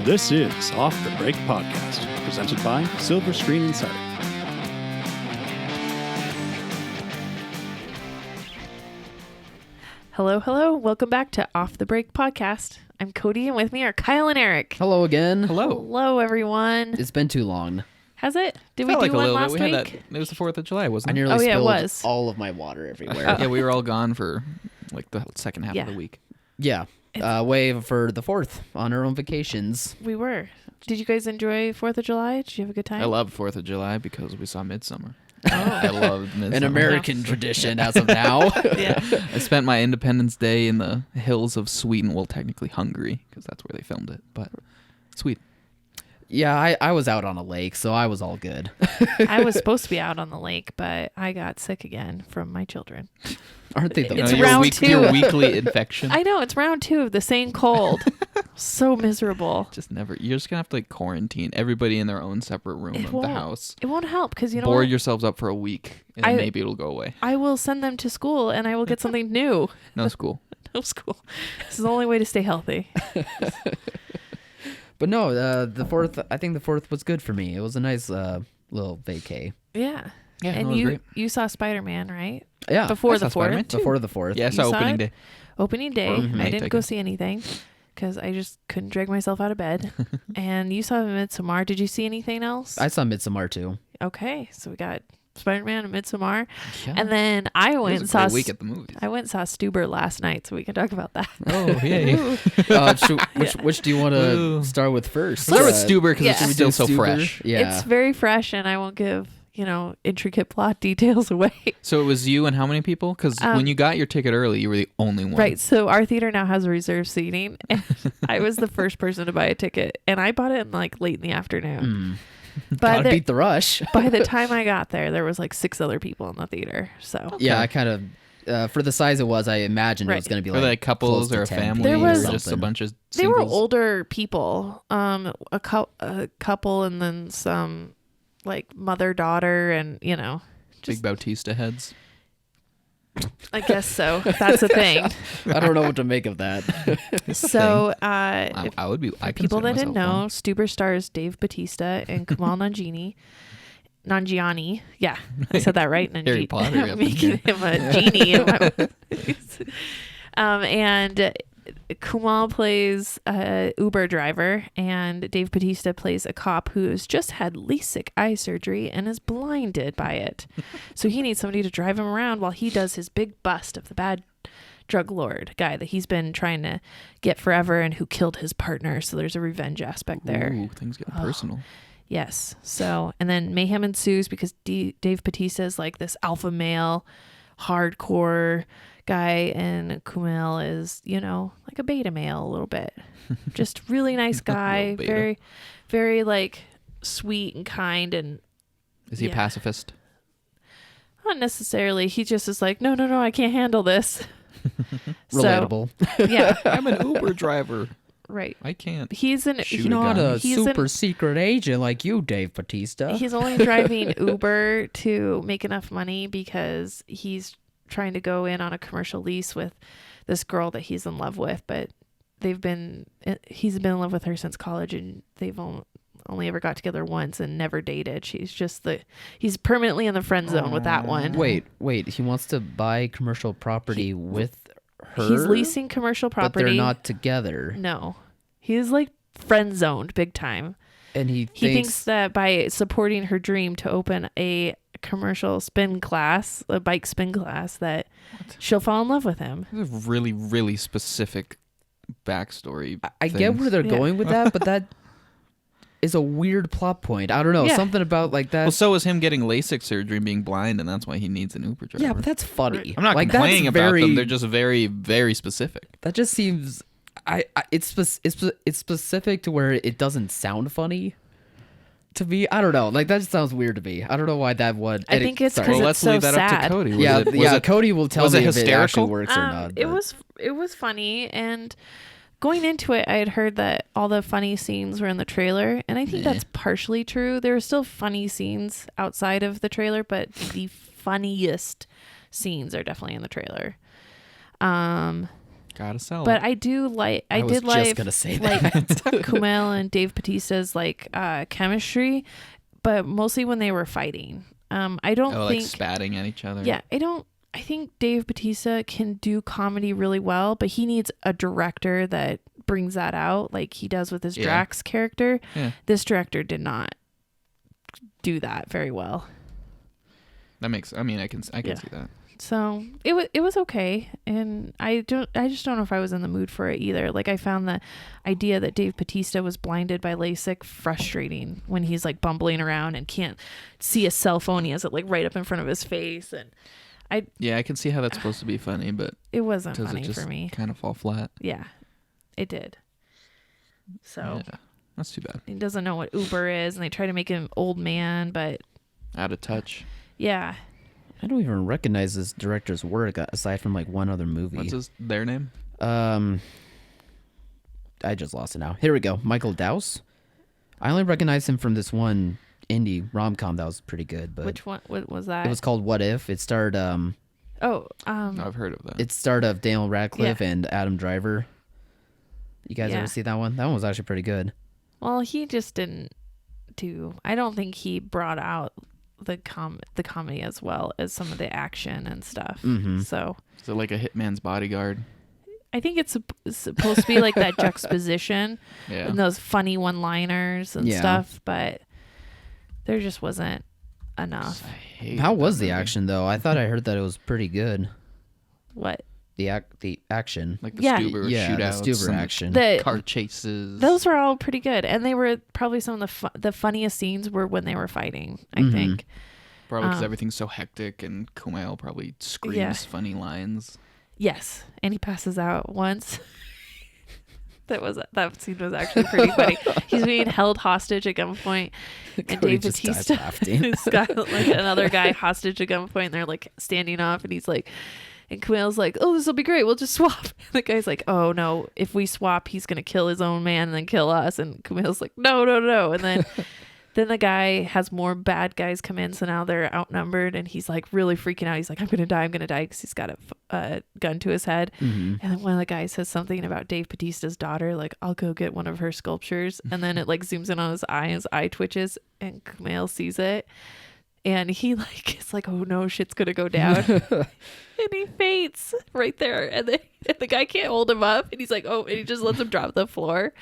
This is Off the Break Podcast, presented by Silver Screen Insider. Hello, hello. Welcome back to Off the Break Podcast. I'm Cody, and with me are Kyle and Eric. Hello again. Hello, everyone. It's been too long. Has it? Did we Felt do like a one little last bit. We had week? that. It was the 4th of July, wasn't I it? nearly Oh, yeah, it spilled was. all of my water everywhere. Yeah, we were all gone for like the second half Yeah. of the week. Yeah. Way for the 4th on our own vacations. We were. Did you guys enjoy 4th of July? Did you have a good time? I love 4th of July because we saw Midsommar. I loved Midsommar. An American tradition as of now. Yeah. I spent my Independence Day in the hills of Sweden. Well, technically Hungary, because that's where they filmed it, but Sweden. Yeah, I was out on a lake, so I was all good. I was supposed to be out on the lake, but I got sick again from my children. Aren't they the It's your round two. Your weekly infection. I know, it's round 2 of the same cold. So miserable. Just never. You're just gonna have to like quarantine everybody in their own separate room It of won't. the house. It won't help because you know Board what? yourselves up for a week, and then maybe it'll go away. I will send them to school and I will get something new. No school. No school. This is the only way to stay healthy. But no, the 4th, I think the 4th was good for me. It was a nice little vacay. Yeah. Yeah, And it was great. you saw Spider-Man, right? Yeah. Before I the saw Spider-Man 4th. too. Before the 4th. Yeah, I saw You saw opening it? day. Opening day. Or I night, didn't I go guess. see anything because I just couldn't drag myself out of bed. And you saw Midsommar. Did you see anything else? I saw Midsommar too. Okay. So we got Spider-Man and Midsommar. Yeah. And then I It went was and a saw great week at the movies. I went and saw Stuber last night, so we can talk about that. Oh, yeah. Which do you want Ooh. to start with first? Start with Stuber because Yeah. it's still so Stuber? fresh. Yeah. It's very fresh, and I won't give, intricate plot details away. So it was you and how many people? Because when you got your ticket early, you were the only one. Right. So our theater now has reserved seating, and I was the first person to buy a ticket, and I bought it in like late in the afternoon. But Gotta beat the rush. by the time I got there was like 6 other people in the theater. So Yeah, I kind of, for the size it was, I imagined it was Right. going to be Were they like couples close to or a 10 family? There people or was- just a something. bunch of they were singles? older people, a couple, and then some like mother daughter, and Big Bautista heads. I guess so. That's a thing. I don't know what to make of that. So I would be. I people that didn't consider myself know, one. Stuber stars Dave Bautista and Kamal Nanjiani. Yeah, I said that right. Harry Potter, I'm making him a genie. And Kamal plays a Uber driver, and Dave Bautista plays a cop who's just had LASIK eye surgery and is blinded by it. So he needs somebody to drive him around while he does his big bust of the bad drug lord guy that he's been trying to get forever and who killed his partner. So there's a revenge aspect there. Ooh, things get personal. Yes. So, and then mayhem ensues because Dave Bautista is like this alpha male, hardcore guy, and Kumail is, like a beta male a little bit. Just really nice guy, Little beta. very, very like sweet and kind, and Is he a yeah. pacifist? not necessarily. He just is like, no, I can't handle this. Relatable. So, yeah, I'm an Uber driver. right. I can't. He's an Shoot he- a gun. he's an- secret agent like you, Dave Bautista. He's only driving Uber to make enough money because he's trying to go in on a commercial lease with this girl that he's in love with, but he's been in love with her since college, and they've only ever got together once and never dated. He's permanently in the friend zone with that one. Wait. He wants to buy commercial property with her? He's leasing commercial But property. they're not together. No. He's like friend zoned big time. And he Thinks that by supporting her dream to open a commercial spin class, a bike spin class, that she'll fall in love with him. This is a really, really specific backstory. I get where they're Yeah. going with that, but that is a weird plot point. I don't know. Yeah. Something about like that. Well, so is him getting LASIK surgery and being blind, and that's why he needs an Uber driver. Yeah, but that's funny. I'm not like, complaining that's about very, them. They're just very, very specific. That just seems. It's specific to where it doesn't sound funny. To me, I don't know. Like that just sounds weird to me. I don't know why that would. I think it's sorry. because Well, it's let's so leave that up sad. to Cody. Yeah, Cody will tell was me it if it actually hysterical? works or not. It but- was funny, and going into it, I had heard that all the funny scenes were in the trailer, and I think that's partially true. There are still funny scenes outside of the trailer, but the funniest scenes are definitely in the trailer. Gotta sell But it. I do like. I was did just like gonna say like that. Kumail and Dave Bautista's like chemistry, but mostly when they were fighting. I don't like think spatting at each other. Yeah, I think Dave Bautista can do comedy really well, but he needs a director that brings that out like he does with his Drax character. Yeah. This director did not do that very well. That makes. I mean, I can see that. So it was okay, and I just don't know if I was in the mood for it either. Like I found the idea that Dave Bautista was blinded by LASIK frustrating when he's like bumbling around and can't see a cell phone. He has it like right up in front of his face, and I can see how that's supposed to be funny, but it wasn't does funny it just for me. kind of fall flat? Yeah, it did. So Yeah, that's too bad. he doesn't know what Uber is, and they try to make him old man, but Out of touch. yeah. I don't even recognize this director's work aside from like one other movie. What's their name? I just lost it now. Here we go. Michael Dowse. I only recognize him from this one indie rom-com that was pretty good. But Which one? What was that? it was called What If. It starred I've heard of that. it starred of Daniel Radcliffe Yeah. and Adam Driver. You guys Yeah. ever see that one? That one was actually pretty good. Well, he just didn't do. I don't think he brought out the comedy as well as some of the action and stuff. Mm-hmm. So Is it like a hitman's bodyguard? I think it's supposed to be like that juxtaposition Yeah. and those funny one-liners and Yeah. stuff, but there just wasn't enough. I hate How that was the movie. action though? I thought I heard that it was pretty good. What? The action. Like the Yeah. Stuber Yeah, the shootouts, Stuber and action. The car chases. those were all pretty good, and they were probably some of the funniest scenes were when they were fighting. I Mhm. think. Probably because everything's so hectic, and Kumail probably screams Yeah. funny lines. Yes, and he passes out once. That scene was actually pretty funny. He's being held hostage at gunpoint, and Cody Dave just dies Bautista laughing. has got like another guy hostage at gunpoint, and they're like standing off, and he's like, and Kumail's like, "Oh, this will be great. We'll just swap." And the guy's like, "Oh no, if we swap, he's gonna kill his own man and then kill us." And Kumail's like, "No, no, no." And then then the guy has more bad guys come in, so now they're outnumbered, and he's like really freaking out. He's like, I'm gonna die, because he's got a gun to his head. Mm-hmm. And then one of the guys says something about Dave Bautista's daughter, like, I'll go get one of her sculptures. And then it like zooms in on his eye twitches, and Kumail sees it, and he like is like, oh no, shit's gonna go down. And he faints right there, and then the guy can't hold him up, and he's like, oh, and he just lets him drop to the floor,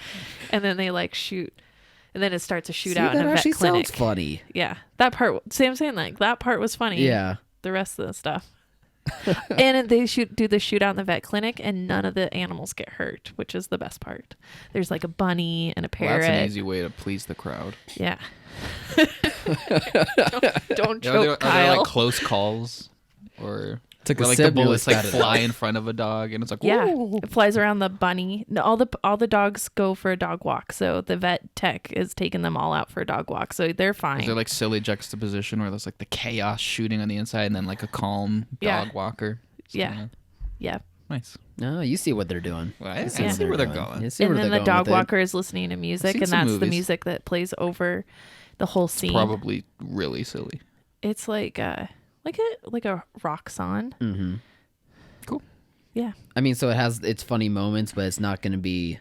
and then they like shoot. And then it starts a shootout in that a vet actually clinic. sounds funny. Yeah, that part. See, I'm saying like that part was funny. Yeah. The rest of the stuff. And they do the shootout in the vet clinic, and none of the animals get hurt, which is the best part. There's like a bunny and a Well, parrot. that's an easy way to please the crowd. Yeah. don't Are choke, there Kyle. like close calls, or Took where a like sip, the you bullets like spat it fly out. in front of a dog, and it's like, Yeah, "Whoa." it flies around the bunny. No, all the dogs go for a dog walk, so the vet tech is taking them all out for a dog walk, so they're fine. Is there like silly juxtaposition where there's like the chaos shooting on the inside, and then like a calm Yeah. dog walker? Just Yeah. kinda- Yeah. Nice. No, you see what they're doing. Well, I You see where they're doing. going. You see And where then they're the going dog with it. walker is listening to music, seen and some that's the movies. music that plays over the whole scene. Probably really silly. It's like a rock song. Mm-hmm. Cool. Yeah. I mean, so it has its funny moments, but it's not going to be.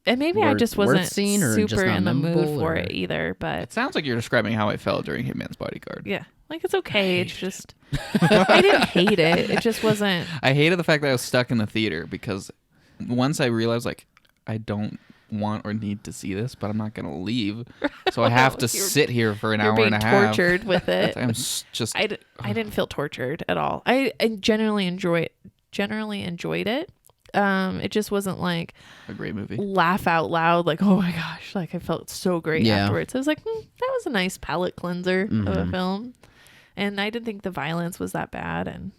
And maybe I just worth wasn't seeing or just super not in the mood memorable, for or- it either, It but sounds like you're describing how I felt during Hitman's Bodyguard. yeah, like it's okay. It's just I didn't hate it. It just wasn't. I hated the fact that I was stuck in the theater because once I realized like I don't want or need to see this, but I'm not gonna leave, so I have to sit here for an You're hour being and a half. tortured with it. I'm just I didn't feel tortured at all. I generally enjoyed it. It just wasn't like a great movie. laugh out loud, like, oh my gosh, like I felt so great Yeah. afterwards. I was like, that was a nice palate cleanser of a Mhm. film. And I didn't think the violence was that bad. And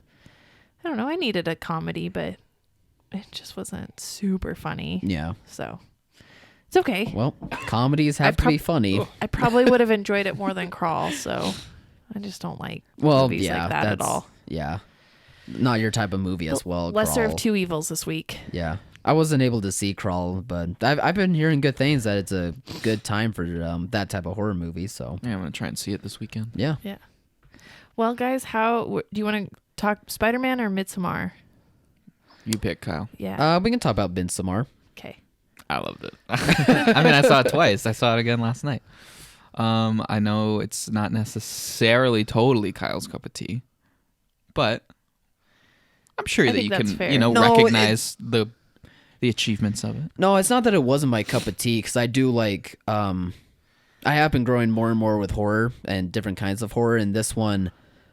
I don't know, I needed a comedy, but it just wasn't super funny. Yeah. So it's okay. Well, comedies have to be funny. I probably would have enjoyed it more than Crawl. So I just don't like Well, movies yeah, like that at that's all. Yeah. Not your type of movie as well. Lesser Crawl. of two evils this week. Yeah. I wasn't able to see Crawl, but I've been hearing good things that it's a good time for that type of horror movie. So Yeah, I'm gonna try and see it this weekend. yeah. Yeah. Well, guys, do you want to talk Spider-Man or Midsommar? You pick, Kyle. Yeah. We can talk about Midsommar. Okay. I loved it. I mean, I saw it twice. I saw it again last night. I know it's not necessarily totally Kyle's cup of tea, but I'm sure I that think you that's can, fair. No, recognize the achievements of it. No, it's not that it wasn't my cup of tea, because I do like, I have been growing more and more with horror and different kinds of horror, and this one,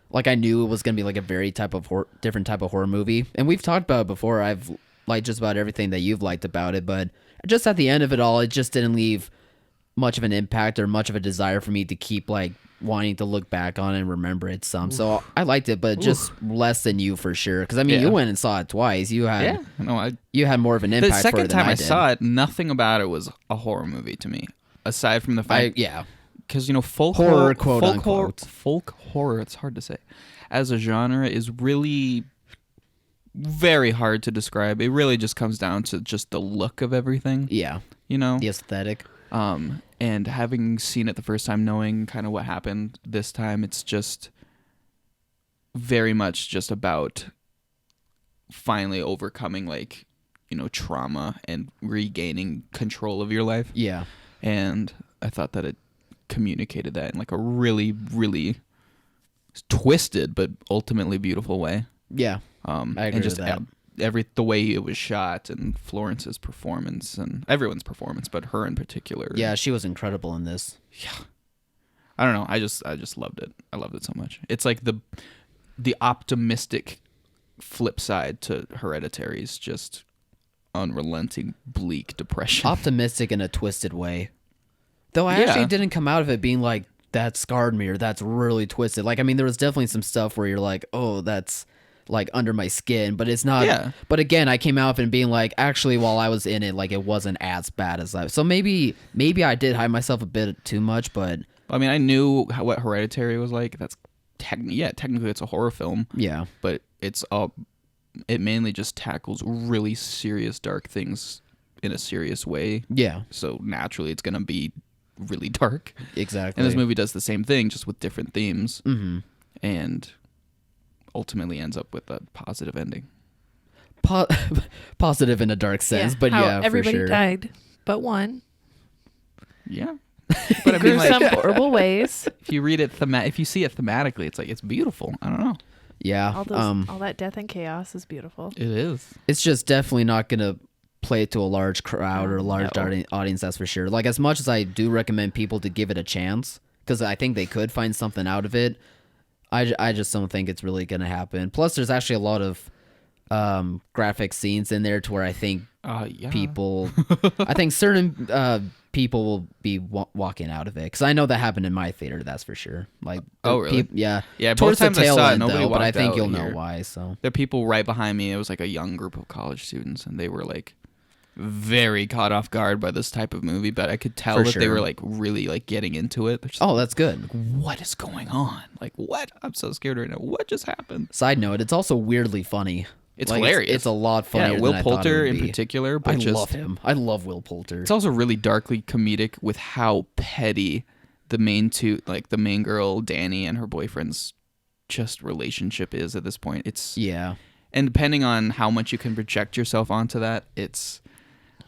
like, I knew it was going to be like a very different type of horror movie, and we've talked about it before. I've liked just about everything that you've liked about it, but just at the end of it all, it just didn't leave much of an impact or much of a desire for me to keep, like, wanting to look back on it and remember it some. So I liked it, but just less than you for sure. Because I mean, you went and saw it twice. You had you had more of an impact. The second for it than time I did. saw it, nothing about it was a horror movie to me, aside from the fact, because folk horror, quote folk unquote. folk horror. It's hard to say, as a genre, is really very hard to describe. It really just comes down to just the look of everything. Yeah, the aesthetic. And having seen it the first time, knowing kind of what happened this time, it's just very much just about finally overcoming, like, trauma and regaining control of your life. Yeah. And I thought that it communicated that in like a really, really twisted but ultimately beautiful way. Yeah. I agree and just with that. the way it was shot, and Florence's performance, and everyone's performance, but her in particular. Yeah, she was incredible in this. Yeah. I don't know. I just loved it. I loved it so much. It's like the optimistic flip side to Hereditary's just unrelenting, bleak depression. Optimistic in a twisted way. Though I actually didn't come out of it being like, that scarred me, or that's really twisted. Like, I mean, there was definitely some stuff where you're like, oh, that's like under my skin, but it's not. Yeah. But again, I came out of it being like, actually, while I was in it, like, it wasn't as bad as I. So maybe I did hide myself a bit too much, but I mean, I knew what Hereditary was like. That's technically it's a horror film. Yeah. But it mainly just tackles really serious, dark things in a serious way. Yeah. So naturally, it's gonna be really dark. Exactly. And this movie does the same thing, just with different themes. Mm-hmm. And ultimately ends up with a positive ending. Positive in a dark sense, but How for everybody sure. died but one. Yeah. But I mean, Through some like, horrible ways. if you read it if you see it thematically, it's like, it's beautiful. I don't know. Yeah. All that death and chaos is beautiful. It is. It's just definitely not gonna play it to a large crowd or a large No. audience, that's for sure. Like, as much as I do recommend people to give it a chance, because I think they could find something out of it, I just don't think it's really gonna happen. Plus, there's actually a lot of graphic scenes in there to where I think people, I think certain people will be walking out of it, because I know that happened in my theater, that's for sure. Like, really? Yeah. Both Towards the times I tail saw it, end, nobody though, but I walked think out you'll know here. why. So There are people right behind me. It was like a young group of college students, and they were like very caught off guard by this type of movie, but I could tell For that they sure. were like really like getting into it. They're just that's good. what is going on? Like, what? I'm so scared right now. What just happened? Side note, it's also weirdly funny. It's Like, hilarious. It's a lot funnier Yeah, Will than I thought it Poulter would in be. particular, but I just love him. I love Will Poulter. it's also really darkly comedic with how petty the main girl Danny and her boyfriend's just relationship is at this point. And depending on how much you can project yourself onto that, it's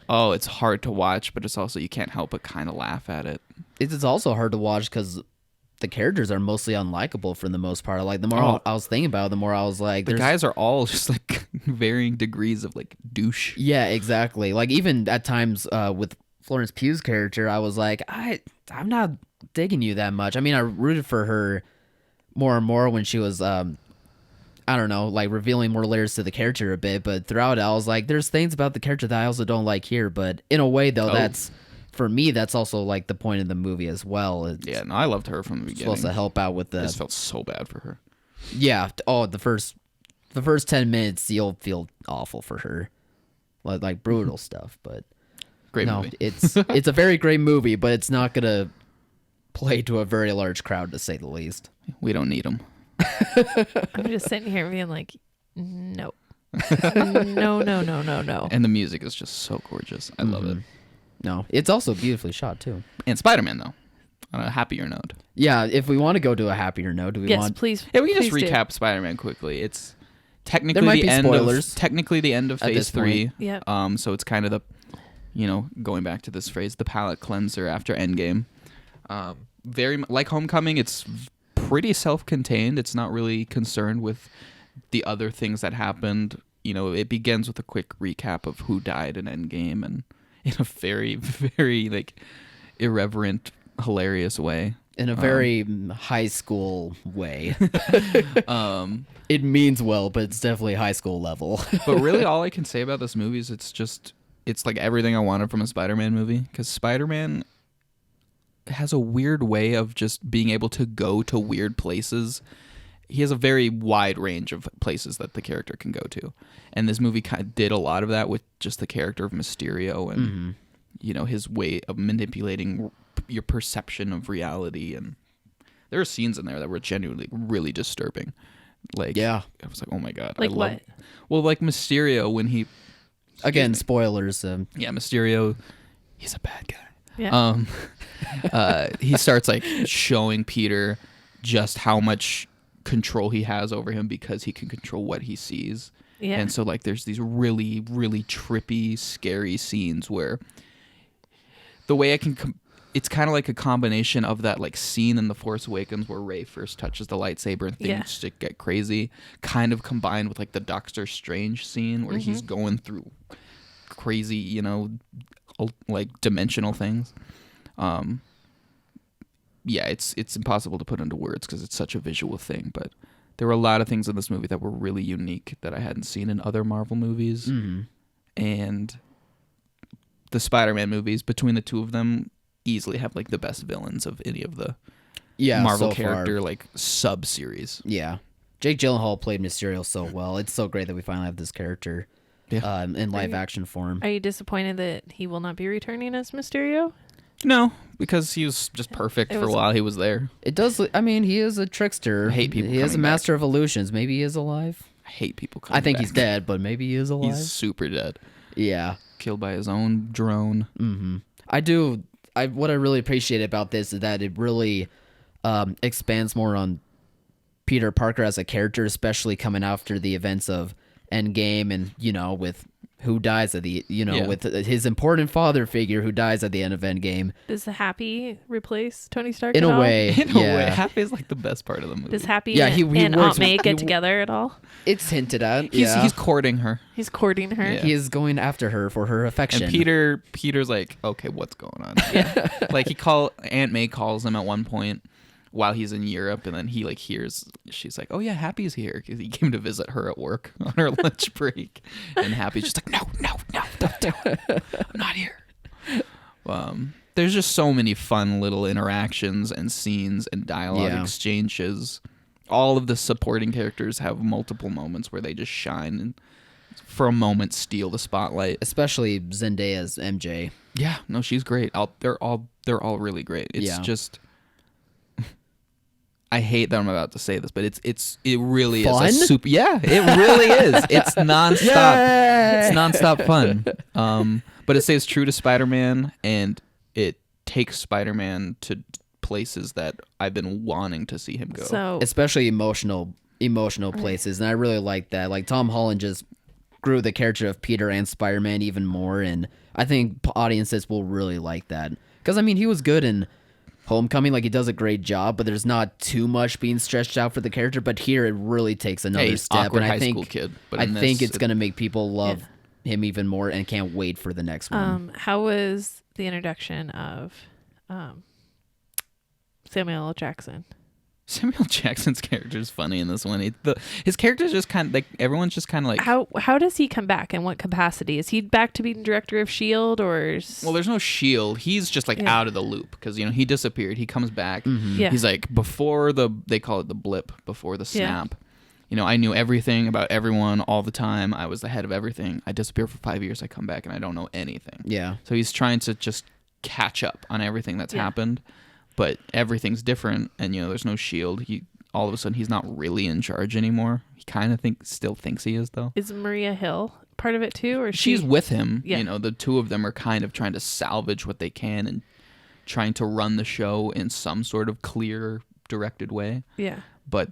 hard to watch, but it's also, you can't help but kind of laugh at it. It's also hard to watch because the characters are mostly unlikable for the most part. Like, the more I was thinking about it, the more I was like, The guys are all just like varying degrees of like douche. Yeah, exactly. Like, even at times with Florence Pugh's character, I was like, I'm not digging you that much. I mean, I rooted for her more and more when she was I don't know, like, revealing more layers to the character a bit, but throughout it, I was like, there's things about the character that I also don't like here, but in a way, though, that's, for me, that's also, like, the point of the movie as well. It's I loved her from the beginning. supposed to help out with I the... just felt so bad for her. Yeah, the first 10 minutes, you'll feel awful for her. Like brutal stuff, but... Great no, movie. it's a very great movie, but it's not going to play to a very large crowd, to say the least. We don't need them. I'm just sitting here being like, no. No. And the music is just so gorgeous. I love it. No, it's also beautifully shot, too. And Spider-Man, though, on a happier note. Yeah, if we want to go to a happier note, do we Yes, want... please. Yeah, we can just please do. recap Spider-Man quickly. It's technically might be spoilers technically the end of at phase this 3. Yeah. So it's kind of the, going back to this phrase, the palate cleanser after Endgame. Very like Homecoming, it's pretty self-contained. It's not really concerned with the other things that happened. It begins with a quick recap of who died in Endgame, and in a very, very like irreverent, hilarious way. In a very high school way. It means well, but it's definitely high school level. But really, all I can say about this movie is it's like everything I wanted from a Spider-Man movie. Because Spider-Man has a weird way of just being able to go to weird places. He has a very wide range of places that the character can go to. And this movie kind of did a lot of that with just the character of Mysterio and, his way of manipulating your perception of reality. And there are scenes in there that were genuinely really disturbing. Like, yeah, I was like, oh my God. Like what? Well, like Mysterio when he... Again, spoilers. Yeah, Mysterio, he's a bad guy. Yeah. He starts like showing Peter just how much control he has over him because he can control what he sees. Yeah. And so like there's these really, really trippy, scary scenes where the way I can... it's kind of like a combination of that like scene in The Force Awakens where Rey first touches the lightsaber and things just get crazy, kind of combined with like the Doctor Strange scene where he's going through crazy, like dimensional things. It's impossible to put into words because it's such a visual thing, but there were a lot of things in this movie that were really unique that I hadn't seen in other Marvel movies. And the Spider-Man movies, between the two of them, easily have like the best villains of any of the Marvel character like sub-series. Yeah. Jake Gyllenhaal played Mysterio so well. It's so great that we finally have this character in live action form. Are you disappointed that he will not be returning as Mysterio? No, because he was just perfect for a while he was there. It does. I mean, he is a trickster. I hate people. He is a master of illusions. Maybe he is alive. I hate people coming I think back. he's dead, but maybe he is alive. He's super dead. Yeah. Killed by his own drone. What I really appreciate about this is that it really expands more on Peter Parker as a character, especially coming after the events of Endgame and, with who dies at the, with his important father figure who dies at the end of Endgame. Does Happy replace Tony Stark In at a all? way. In a way. Happy is like the best part of the movie. Does Happy he and works Aunt May with- get together at all? It's hinted at. He's courting her. He's courting her. Yeah. He is going after her for her affection. And Peter's like, okay, what's going on? Like Aunt May calls him at one point while he's in Europe, and then he like hears, she's like, oh yeah, Happy's here, because he came to visit her at work on her lunch break, and Happy's just like, no, don't do it. I'm not here. There's just so many fun little interactions and scenes and dialogue exchanges. All of the supporting characters have multiple moments where they just shine and for a moment steal the spotlight. Especially Zendaya's MJ. Yeah, no, she's great. They're all really great. It's just, I hate that I'm about to say this, but it really fun? is a super. Yeah, it really is. It's nonstop. Yay! It's nonstop fun. But it stays true to Spider-Man, and it takes Spider-Man to places that I've been wanting to see him go. So, especially emotional places, and I really like that. Like Tom Holland just grew the character of Peter and Spider-Man even more, and I think audiences will really like that. Because I mean, he was good in Homecoming, like he does a great job, but there's not too much being stretched out for the character. But here, it really takes another step, awkward and I high think school kid, but I think it's gonna make people love him even more, and can't wait for the next one. How was the introduction of Samuel L. Jackson? Samuel Jackson's character is funny in this one. His character is just kind of like, everyone's just kind of like, how does he come back? In what capacity? Is he back to being director of S.H.I.E.L.D. or? Well, there's no S.H.I.E.L.D. He's just like out of the loop because he disappeared. He comes back. Yeah. He's like, before they call it the blip, before the snap. I knew everything about everyone all the time. I was the head of everything. I disappear for 5 years. I come back and I don't know anything. Yeah. So he's trying to just catch up on everything that's happened, but everything's different, and there's no S.H.I.E.L.D. He all of a sudden he's not really in charge anymore. He kind of still thinks he is, though. Is Maria Hill part of it too, or she's with him? Yeah. The two of them are kind of trying to salvage what they can and trying to run the show in some sort of clear, directed way. Yeah. But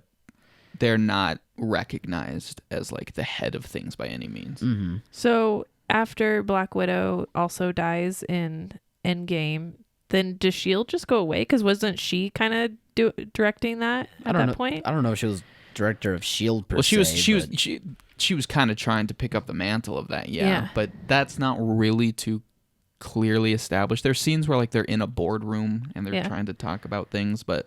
they're not recognized as like the head of things by any means. Mm-hmm. So after Black Widow also dies in Endgame, then does S.H.I.E.L.D. just go away? Because wasn't she kind of directing that at that point? I don't know if she was director of S.H.I.E.L.D. per Well, se. she was kind of trying to pick up the mantle of that, yeah. But that's not really too clearly established. There's scenes where like they're in a boardroom and they're trying to talk about things, but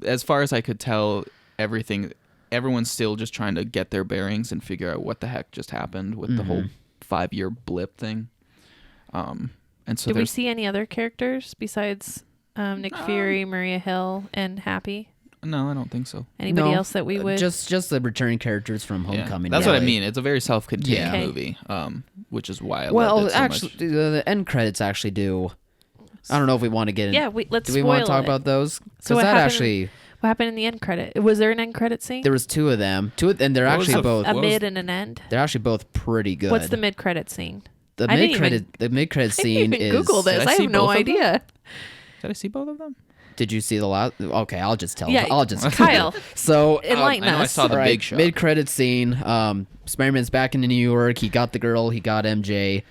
as far as I could tell, everyone's still just trying to get their bearings and figure out what the heck just happened with the whole 5-year blip thing. And so did we see any other characters besides Nick Fury, Maria Hill, and Happy? No, I don't think so. Anybody else that we would just the returning characters from Homecoming. That's what I mean. It's a very self-contained movie, which is why I loved it so actually, much. the end credits actually do. I don't know if we want to get in. Yeah, let's. Do we want to talk about those? So what happened in the end credit? Was there an end credit scene? There was 2 of them. And they're actually both a mid and an end. They're actually both pretty good. What's the mid credit scene? The mid credit scene is. Google this. I have no idea. Did I see both of them? Did you see the last? Okay, I'll just tell. Yeah, I'll just Kyle. So enlighten us. I saw the big shot. Mid credit scene. Spider-Man's back into New York. He got the girl. He got MJ.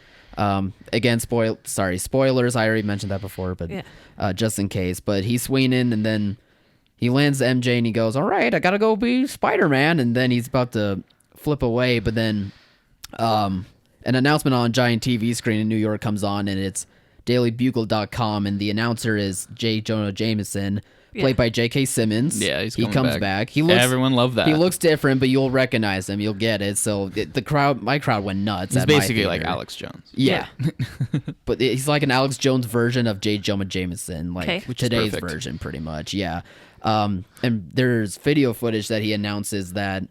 Again, spoilers. I already mentioned that before, but just in case. But he's swinging, and then he lands MJ, and he goes, "All right, I gotta go be Spider-Man." And then he's about to flip away, but then an announcement on a giant TV screen in New York comes on, and it's dailybugle.com, and the announcer is J. Jonah Jameson, played by J.K. Simmons. Yeah, he comes back. Everyone loved that. He looks different, but you'll recognize him. You'll get it. So my crowd went nuts. He's basically like Alex Jones. Yeah. But he's like an Alex Jones version of J. Jonah Jameson, like today's version, pretty much. Yeah. And there's video footage that he announces that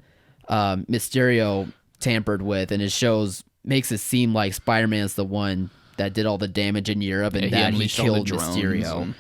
Mysterio tampered with, and it makes it seem like Spider-Man's the one that did all the damage in Europe, and that he killed Mysterio.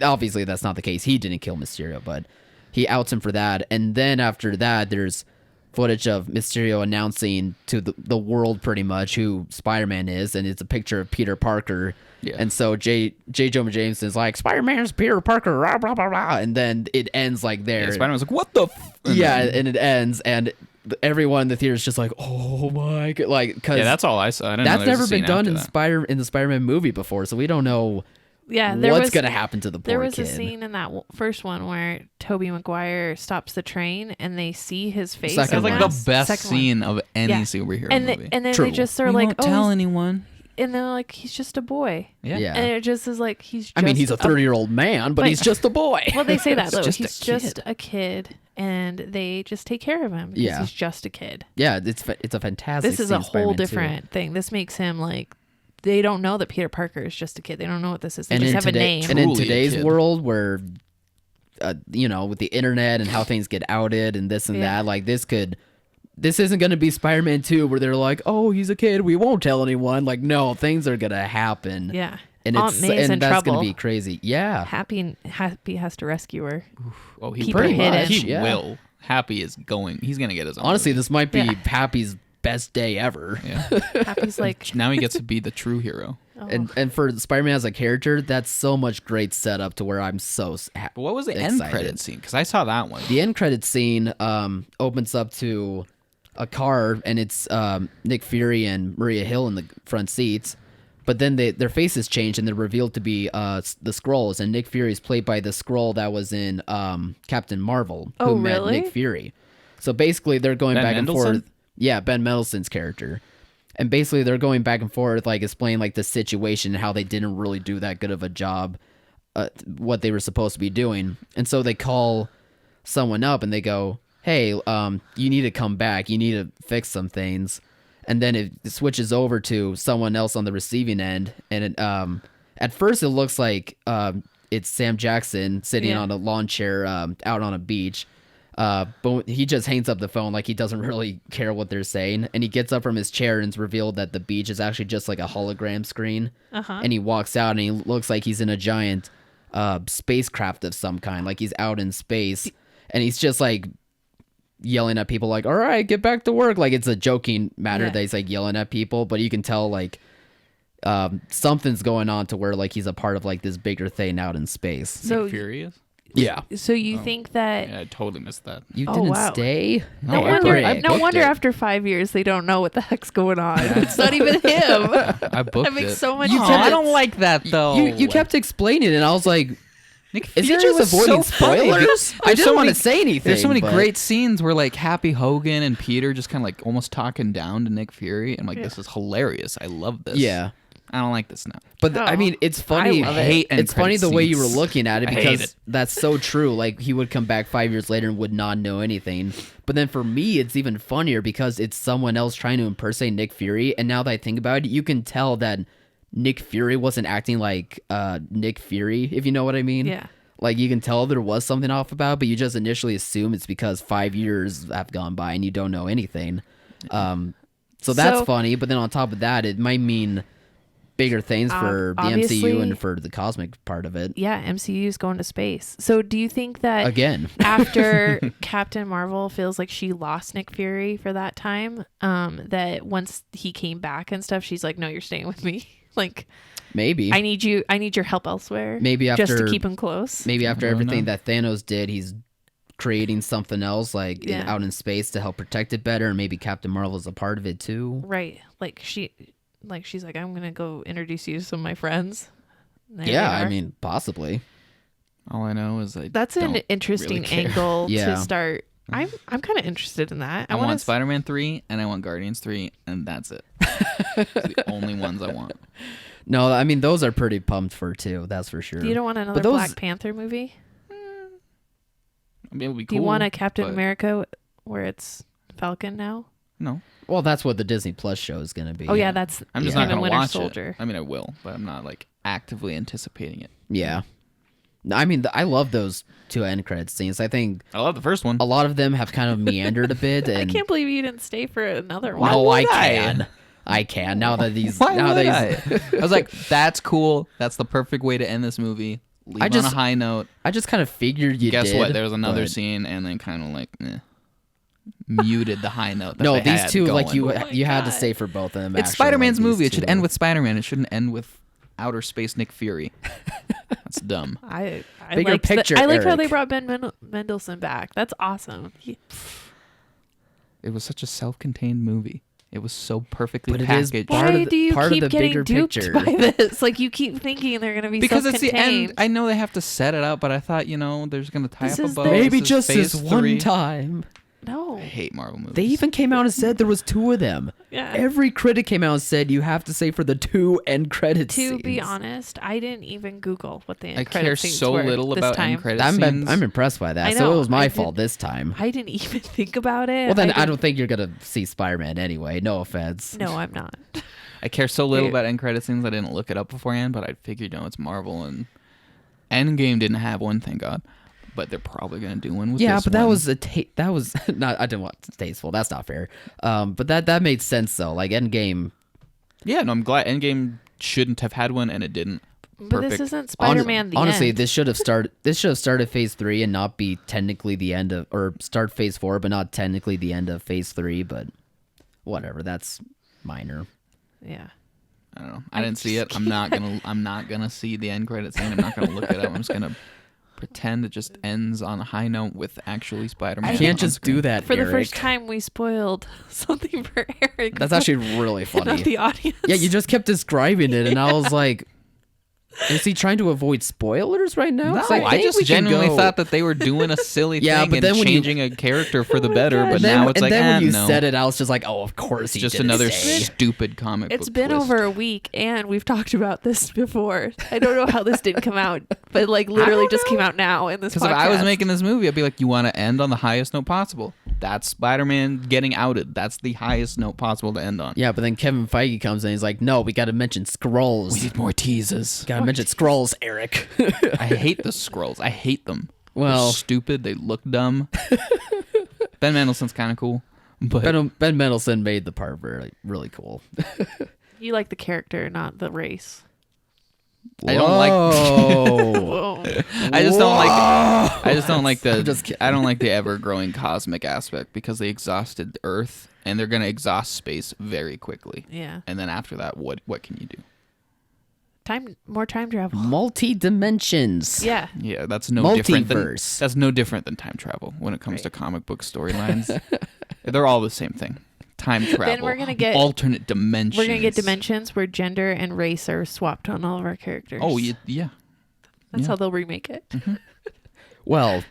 Obviously that's not the case. He didn't kill Mysterio, but he outs him for that. And then after that, there's footage of Mysterio announcing to the world pretty much who Spider-Man is, and it's a picture of Peter Parker. Yeah. And so J. Jonah Jameson is like, Spider-Man's Peter Parker, rah, blah, blah, blah. And then it ends like there. Yeah, Spider-Man's like, what the and it ends, and everyone in the theater is just like, oh my god, like, because that's all I saw. I didn't that's know there was never been done in that. in the Spider-Man movie before, so we don't know what's gonna happen to the poor kid. There was a scene in that first one where Tobey Maguire stops the train and they see his face. It's like the best scene of any superhero movie. And then they just are like, "Oh, tell anyone." And they're like, he's just a boy. Yeah. And it just is like, he's just he's a 30-year-old man, but he's just a boy. Well, they say that, though. He's just a kid, and they just take care of him because he's just a kid. Yeah, it's a fantastic This is a whole different thing. This makes him like, they don't know that Peter Parker is just a kid. They don't know what this is. They just have a name. And in today's world where, with the internet and how things get outed and this and that, like this isn't going to be Spider-Man 2 where they're like, oh, he's a kid, we won't tell anyone. Like, no, things are going to happen. Yeah. And Aunt May's in that's trouble. going to be crazy. Yeah. Happy has to rescue her. Oh, he Keep her hidden. He will. Happy is going. He's going to get his own. Honestly, this might be Happy's best day ever. Yeah. Happy's like, now he gets to be the true hero. Oh. And for Spider-Man as a character, that's so much great setup to where I'm so happy. But what was the end credit scene? Because I saw that one. The end credit scene opens up to a car, and it's Nick Fury and Maria Hill in the front seats, but then their faces change and they're revealed to be the Skrulls, and Nick Fury is played by the Skrull that was in Captain Marvel, who met Nick Fury. So basically they're going back and forth. Yeah, Ben Mendelsohn's character. And basically they're going back and forth, like explaining like the situation and how they didn't really do that good of a job what they were supposed to be doing. And so they call someone up and they go, hey, you need to come back. You need to fix some things. And then it switches over to someone else on the receiving end. And at first it looks like it's Sam Jackson sitting on a lawn chair out on a beach. But he just hangs up the phone like he doesn't really care what they're saying. And he gets up from his chair and it's revealed that the beach is actually just like a hologram screen. And he walks out and he looks like he's in a giant spacecraft of some kind. Like he's out in space. And he's just like yelling at people like, all right, get back to work. Like it's a joking matter that he's like yelling at people, but you can tell like something's going on to where like he's a part of like this bigger thing out in space. So Nick Fury is? Yeah. So you think that? Yeah, I totally missed that. You Oh, didn't wow. stay? No I wonder. booked it. No wonder after 5 years they don't know what the heck's going on. It's not even him. I booked That makes it. so much You sense. kept I don't like that though. You kept explaining it, and I was like, Nick is he Fury just was avoiding so funny. spoilers? I didn't want to say anything. There's so many but- great scenes where like Happy Hogan and Peter just kind of like almost talking down to Nick Fury. I'm like, this is hilarious. I love this. Yeah. I don't like this now. But I mean, it's funny. I love it. Hate end It's funny credit the way you were scenes. looking at it I hate because it. that's so true. Like he would come back 5 years later and would not know anything. But then for me, it's even funnier because it's someone else trying to impersonate Nick Fury. And now that I think about it, you can tell that Nick Fury wasn't acting like Nick Fury, if you know what I mean. Yeah. Like you can tell there was something off about, but you just initially assume it's because 5 years have gone by and you don't know anything. So that's funny. But then on top of that, it might mean bigger things for the MCU and for the cosmic part of it. Yeah, MCU is going to space. So do you think that Again. after Captain Marvel feels like she lost Nick Fury for that time, that once he came back and stuff, she's like, no, you're staying with me. Like, Maybe. I need your help elsewhere. Maybe after just to keep him close. Maybe after don't everything know. that Thanos did, he's creating something else like out in space to help protect it better, and maybe Captain Marvel's a part of it too. Right. She's like, I'm gonna go introduce you to some of my friends. There Yeah, they I are. mean, possibly. All I know is That's an interesting really care. angle Yeah. to start. I'm kind of interested in that. I want wanna Spider-Man 3 and I want Guardians 3 and that's it. It's the only ones I want. No, I mean those are pretty pumped for too. That's for sure. You don't want another those- Black Panther movie? I mean, it would be Do cool. you want a Captain but America where it's Falcon now? No. Well, that's what the Disney Plus show is going to be. Oh yeah, that's I'm just Yeah. not going to Winter watch Soldier. it. I mean, I will, but I'm not like actively anticipating it. Yeah. I mean, I love those two end credit scenes. I think I love the first one. a lot of them have kind of meandered a bit. And I can't believe you didn't stay for another one. No, I would I? can. I can. Now that these. Why now would that he's- I was like, that's cool. That's the perfect way to end this movie. Leave I on just- a high note. I just kind of figured you Guess did. what? There was another but- scene, and then kind of like muted the high note. That No, they these had two, like going. you, Oh my you had to God. stay for both of them. It's actually, Spider-Man's like, these movie. It should two. end with Spider-Man. It shouldn't end with outer space Nick Fury. That's dumb. I Bigger liked picture, I like how they Eric. brought Ben Mendelsohn back. That's awesome. It was such a self-contained movie. It was so perfectly But it is packaged. part Why of the- do you part of keep the getting bigger duped picture. by this? Like you keep thinking they're gonna be Because it's the self-contained. end. I know they have to set it up, but I thought, there's going to tie This up a is bow. the- Maybe This is just phase this one 3. time. No. I hate Marvel movies. They even came out and said there was two of them. Yeah. Every critic came out and said you have to say for the two end credits. To be honest, I didn't even Google what the end I credit care scenes so were little this about time. end credit I'm scenes. impressed by that. I So know, it was my I fault did- this time. I didn't even think about it. Well, then I didn't- don't think you're gonna see Spider-Man anyway. No offense. No, I'm not. I care so little Dude. about end credit scenes. I didn't look it up beforehand, but I figured, it's Marvel, and Endgame didn't have one, thank God. But they're probably gonna do one with Yeah, this but that one. was that was not. I didn't want tasteful. That's not fair. But that made sense though. Like Endgame. Yeah, no, I'm glad Endgame shouldn't have had one, and it didn't. But Perfect. this isn't Spider-Man. The Honestly, end. this should have started. This should have started Phase 3 and not be technically the end of, or start Phase 4, but not technically the end of Phase 3. But whatever, that's minor. Yeah. I don't know. I didn't see it. I'm not gonna see the end credit scene. I'm not gonna look it up. I'm just gonna pretend it just ends on a high note with actually Spider-Man. You can't on just screen. do that, For the Eric. first time, we spoiled something for Eric. That's actually really not funny. the audience. Yeah, you just kept describing it, and I was like, is he trying to avoid spoilers right now? No, 'Cause I think just we can genuinely go- thought that they were doing a silly Yeah, thing but and then when you- changing a character for the my better. gosh. But And then, now it's and like, then when you no. said it, I was just like, oh, of course It's he just didn't another say. stupid comic It's book been twist. over a week, and we've talked about this before. I don't know how this didn't come out, but like literally just came out now in this. Because if I was podcast. making this movie, I'd be like, you want to end on the highest note possible. That's Spider-Man getting outed. That's the highest note possible to end on. Yeah, but then Kevin Feige comes in. He's like, no, we got to mention Skrulls. We need more teases. Got to mention Skrulls, Eric. I hate the Skrulls. I hate them. Well- They're stupid. They look dumb. Ben Mendelsohn's kind of cool, but Ben Mendelsohn made the part really cool. You like the character, not the race. I don't like. Whoa. I just don't like. I just don't like I'm just the. kidding. I don't like the ever-growing cosmic aspect because they exhausted Earth and they're gonna exhaust space very quickly. Yeah. And then after that, what can you do? more time travel. Multi-dimensions. Yeah. Yeah, that's no different Multiverse. that's no different than time travel when it comes to comic book storylines. They're all the same thing. Time travel. Then we're gonna get alternate dimensions. We're gonna get dimensions where gender and race are swapped on all of our characters. Oh yeah. That's how they'll remake it. Mm-hmm. Well,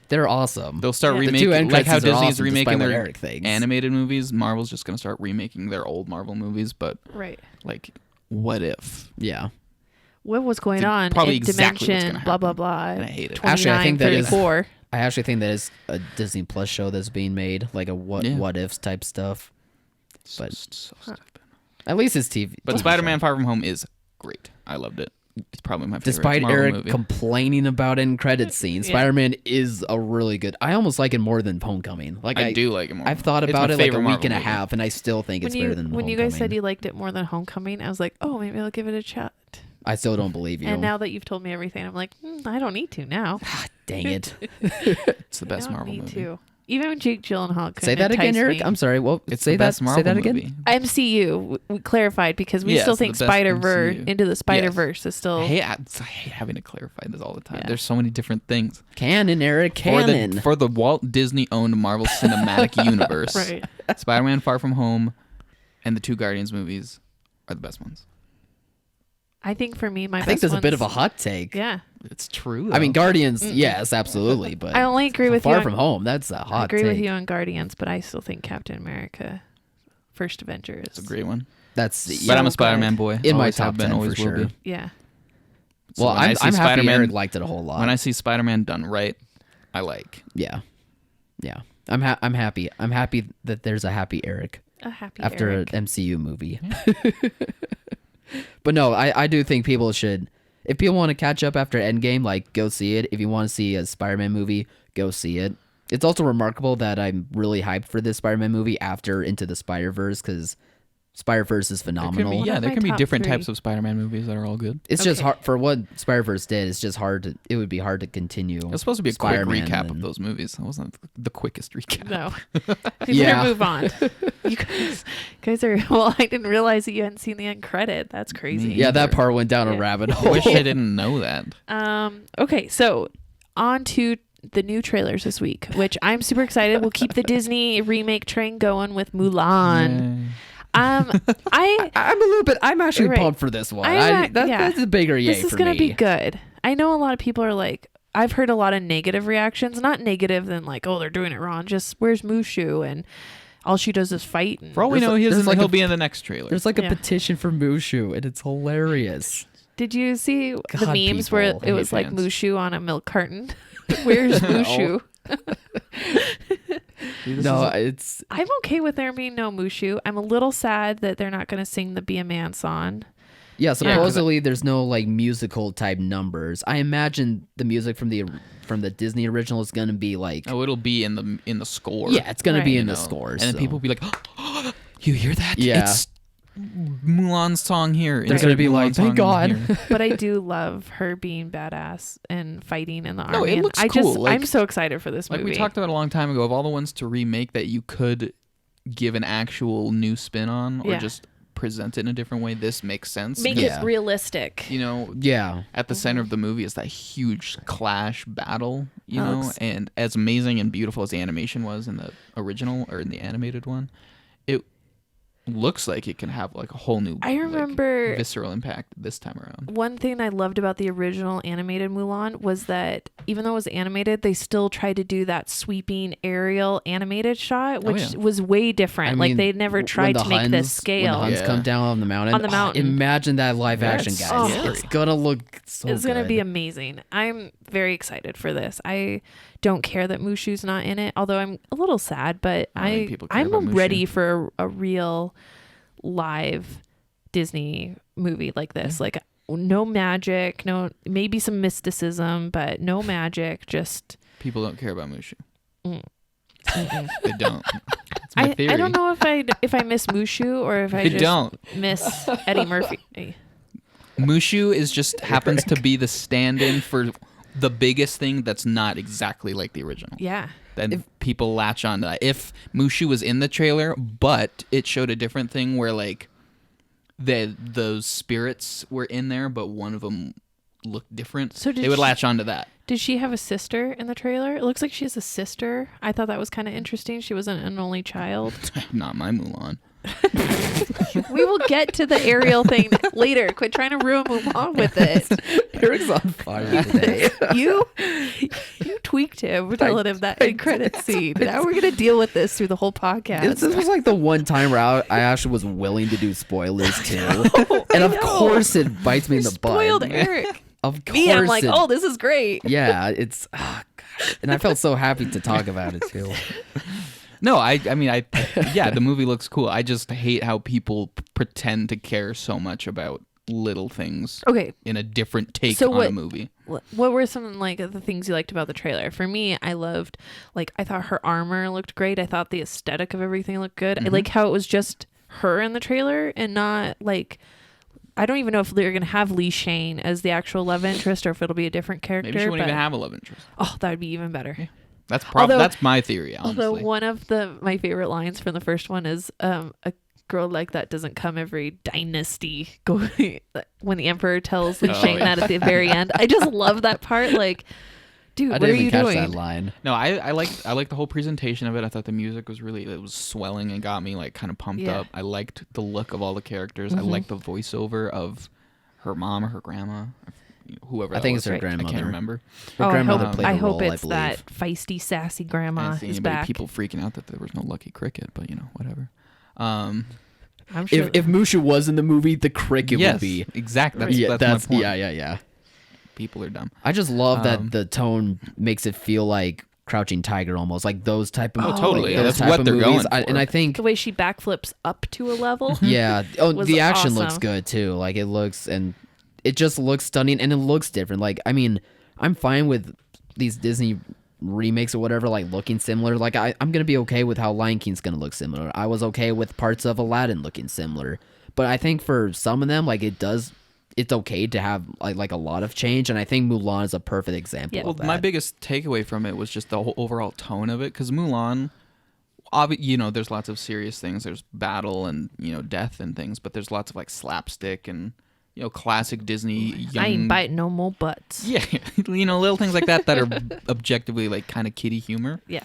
they're awesome. They'll start The two remaking, end like how credits are Disney's awesome, remaking despite what their Eric thinks. animated movies. Marvel's just gonna start remaking their old Marvel movies, but Right. like, what if? Yeah. What was going It's on probably in exactly what's dimension gonna blah blah happen. blah. And I hate it. Actually, I think that is- 34. I actually think that is a Disney Plus show that's being made, like a what ifs type stuff. But So stupid. at least it's TV. But TV Spider-Man show. Far From Home is great. I loved it. It's probably my favorite Despite Marvel Eric movie. complaining about end credit scenes, Yeah. Spider-Man is a really good. I almost like it more than Homecoming. Like I do like it more. I've thought It's about my it like a favorite week Marvel and a movie. half, and I still think it's better than when you Homecoming. guys said you liked it more than Homecoming, I was like, oh, maybe I'll give it a shot. I still don't believe you. And now that you've told me everything, I'm like, I don't need to now. Dang it! It's the I best don't Marvel need movie. to. Even when Jake Gyllenhaal couldn't Say that again, entice Eric. me. I'm sorry. Well, It's say the best that. Marvel Say that again. movie. MCU we clarified because we Yes, still the think best Spider-Verse MCU. Into the Spider-Verse is still. I hate having to clarify this all the time. Yeah. There's so many different things. Canon, Eric. Canon. For the Walt Disney owned Marvel Cinematic Universe, Right. Spider-Man Far From Home and the two Guardians movies are the best ones. I think for me, my I best think there's a bit ones- of a hot take. Yeah. It's true. I mean, though. Guardians, yes, absolutely, but I only agree with Far you on- From Home, that's a I hot agree take. with you on Guardians, but I still think Captain America First Avenger is. it's a great one. That's So But I'm a good. Spider-Man boy. in my Always top have been, 10 always for will sure. be. Yeah. So Well, when I I'm see happy Spider-Man- Eric liked it a whole lot. When I see Spider-Man done right, I like. Yeah. I'm happy. I'm happy that there's a happy Eric A happy after Eric. an MCU movie. But no, I do think people should. If people want to catch up after Endgame, like, go see it. If you want to see a Spider-Man movie, go see it. It's also remarkable that I'm really hyped for this Spider-Man movie after Into the Spider-Verse, because Spider-Verse is phenomenal. One of There my can be top different 3. types of Spider-Man movies that are all good. It's just Okay. hard for what Spider-Verse did. It's just hard to. It would be hard to continue. It's supposed to be a Spider-Man quick recap of and- those movies. That wasn't the quickest recap. No. You Yeah. better move on. You guys are. Well, I didn't realize that you hadn't seen the end credit. That's crazy. Me Yeah, that either. part went down a Yeah. rabbit I hole. wish I didn't know that. Okay, so on to the new trailers this week, which I'm super excited. We'll keep the Disney remake train going with Mulan. Yay. I'm actually Right. pumped for this one. Yeah. That's a bigger yay This is for gonna me. be good. I know a lot of people are like, I've heard a lot of negative reactions. Not negative than like, oh, they're doing it wrong. Just where's Mushu and all she does is fight. And For all we There's know, like- there's like he'll a- be in the next trailer. There's like a Yeah. petition for Mushu, and it's hilarious. Did you see the God, memes where people it was hate like fans. Mushu on a milk carton? Where's Mushu? It's I'm okay with there being no Mushu. I'm a little sad that they're not going to sing the Be a Man song. yeah. Supposedly, there's no like musical type numbers. I imagine the music from the Disney original is gonna be like, Oh, it'll be in the score. yeah, it's gonna be Right. in the you know. score. And then so. people will be like, "You hear that? Yeah. It's Mulan's song here." They're gonna be like, "Thank God." But I do love her being badass and fighting in the army. No, it and looks I cool. just, Like- I'm so excited for this Like movie. we talked about a long time ago, of all the ones to remake that you could give an actual new spin on, or Yeah. just present it in a different way, this makes sense. Make Yeah. it realistic. You know, Yeah, at the center of the movie is that huge clash battle, you That know, looks- and as amazing and beautiful as the animation was in the original or in the animated one, it looks like it can have like a whole new I remember- visceral impact this time around. One thing I loved about the original animated Mulan was that even though it was animated, they still tried to do that sweeping aerial animated shot, which yeah. was way different. I like mean, they never when tried the to make Huns- this When scale. the Huns Yeah. come down on the mountain. On the mountain. Imagine that live action, That's guys. scary. It's gonna look so It's gonna good. be amazing. I'm very excited for this. I don't care that Mushu's not in it, although I'm a little sad, but I don't think people care about I'm Mushu. ready for a real live Disney movie like this. Like no magic, no maybe some mysticism, but no magic, just People don't care about Mushu. Mm-mm. They don't. It's my theory. I don't know if I miss Mushu or if I They just don't. miss Eddie Murphy. Mushu is just happens to be the stand-in for the biggest thing that's not exactly like the original. Yeah. Then people latch on to that. If Mushu was in the trailer, but it showed a different thing where like those spirits were in there, but one of them looked different, So they would latch onto that. Did she have a sister in the trailer? It looks like she has a sister. I thought that was kind of interesting. She wasn't an only child. Not my Mulan. We will get to the Ariel thing later. Quit trying to ruin Mulan with it. Eric's on fire today. You tweaked him. We're telling him that end credit scene. Now we're gonna deal with this through the whole podcast. This was like the one time where I actually was willing to do spoilers too, and of course it bites me in the butt. Spoiled Eric. Of course, Me, I'm like, oh, this is great. Yeah, it's gosh. And I felt so happy to talk about it too. No, I mean, yeah, the movie looks cool. I just hate how people pretend to care so much about little things. Okay. In a different take on a movie. What were some like the things you liked about the trailer? For me, I loved I thought her armor looked great. I thought the aesthetic of everything looked good. I like how it was just her in the trailer and not like. I don't even know if they're going to have Lee Shane as the actual love interest or if it'll be a different character. Maybe she won't even have a love interest. Oh, that would be even better. Yeah. That's my theory, honestly. Although one of my favorite lines from the first one is a girl like that doesn't come every dynasty. When the emperor tells Lee Shane that at the very end. I just love that part. Like, dude, what are you doing? That line. No, I liked the whole presentation of it. I thought the music was it was swelling and got me like kind of pumped up. I liked the look of all the characters. I liked the voiceover of her mom or her grandma, whoever. I think it's her grandmother. I can't remember. Her grandmother played I a hope role, it's that feisty, sassy grandma is back. People freaking out that there was no Lucky Cricket, but whatever. I'm sure. If Mushu was in the movie, the cricket would be exactly. That's my point. Yeah. People are dumb. I just love that the tone makes it feel like Crouching Tiger, almost like those type of. Totally. Like that's what they're movies. going for. And I think the way she backflips up to a level. Yeah. Oh, the action awesome. looks good too. Like it just looks stunning and it looks different. Like, I mean, I'm fine with these Disney remakes or whatever, like looking similar. Like I'm gonna be okay with how Lion King's gonna look similar. I was okay with parts of Aladdin looking similar, but I think for some of them, like it's okay to have like a lot of change, and I think Mulan is a perfect example of that. My biggest takeaway from it was just the whole overall tone of it, because Mulan, there's lots of serious things. There's battle and death and things, but there's lots of like slapstick and classic Disney. I ain't biting no more butts. Yeah, little things like that are objectively like kind of kiddie humor. Yeah.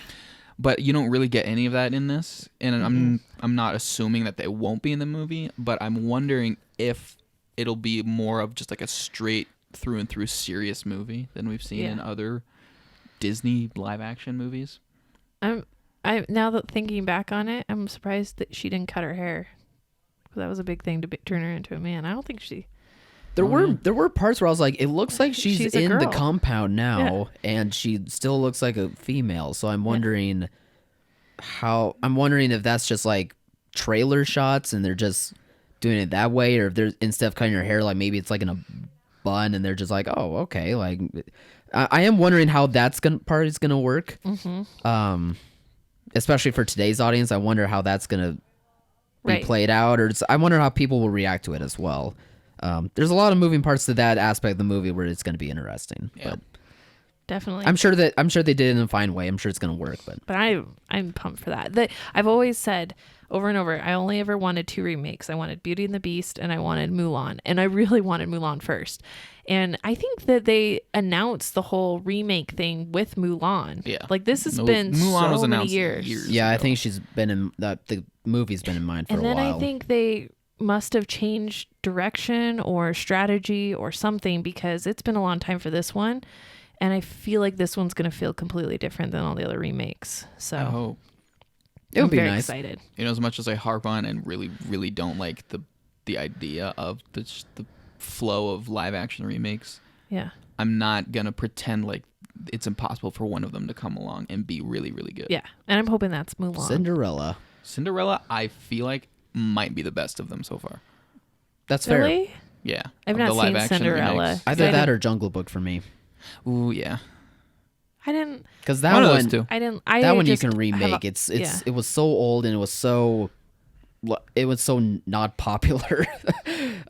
But you don't really get any of that in this, and I'm not assuming that they won't be in the movie, but I'm wondering if it'll be more of just like a straight through and through serious movie than we've seen in other Disney live action movies. I now that thinking back on it, I'm surprised that she didn't cut her hair. That was a big thing to turn her into a man. I don't think she. There were parts where I was like, it looks like she's in the girl. compound now, and she still looks like a female. So I'm wondering if that's just like trailer shots and they're just doing it that way, or if they're, instead of cutting her hair, like maybe it's like in a bun and they're just like, oh, okay. Like I am wondering how part is gonna work. Especially for today's audience, I wonder how that's gonna be played out, or I wonder how people will react to it as well. There's a lot of moving parts to that aspect of the movie where it's going to be interesting. Yeah. But definitely. I'm sure they did it in a fine way. I'm sure it's going to work. But I'm pumped for that. I've always said over and over, I only ever wanted 2 remakes. I wanted Beauty and the Beast and I wanted Mulan, and I really wanted Mulan first. And I think that they announced the whole remake thing with Mulan. Yeah, like this has been Mulan was so many announced years. Yeah, ago. I think she's been in that. The movie's been in mind for a while. And then I think they must have changed direction or strategy or something, because it's been a long time for this one, and I feel like this one's going to feel completely different than all the other remakes. So I hope. It would be very nice. Excited. As much as I harp on and really, really don't like the idea of the flow of live action remakes, yeah, I'm not gonna pretend like it's impossible for one of them to come along and be really, really good. Yeah, and I'm hoping that's Mulan. Cinderella, I feel like might be the best of them so far. That's really? fair. Yeah, I've not seen Cinderella. remakes. Either that or Jungle Book for me. Ooh, yeah. I didn't. Because that one of one, those two. I didn't. that one you can remake. It was so old and it was so not popular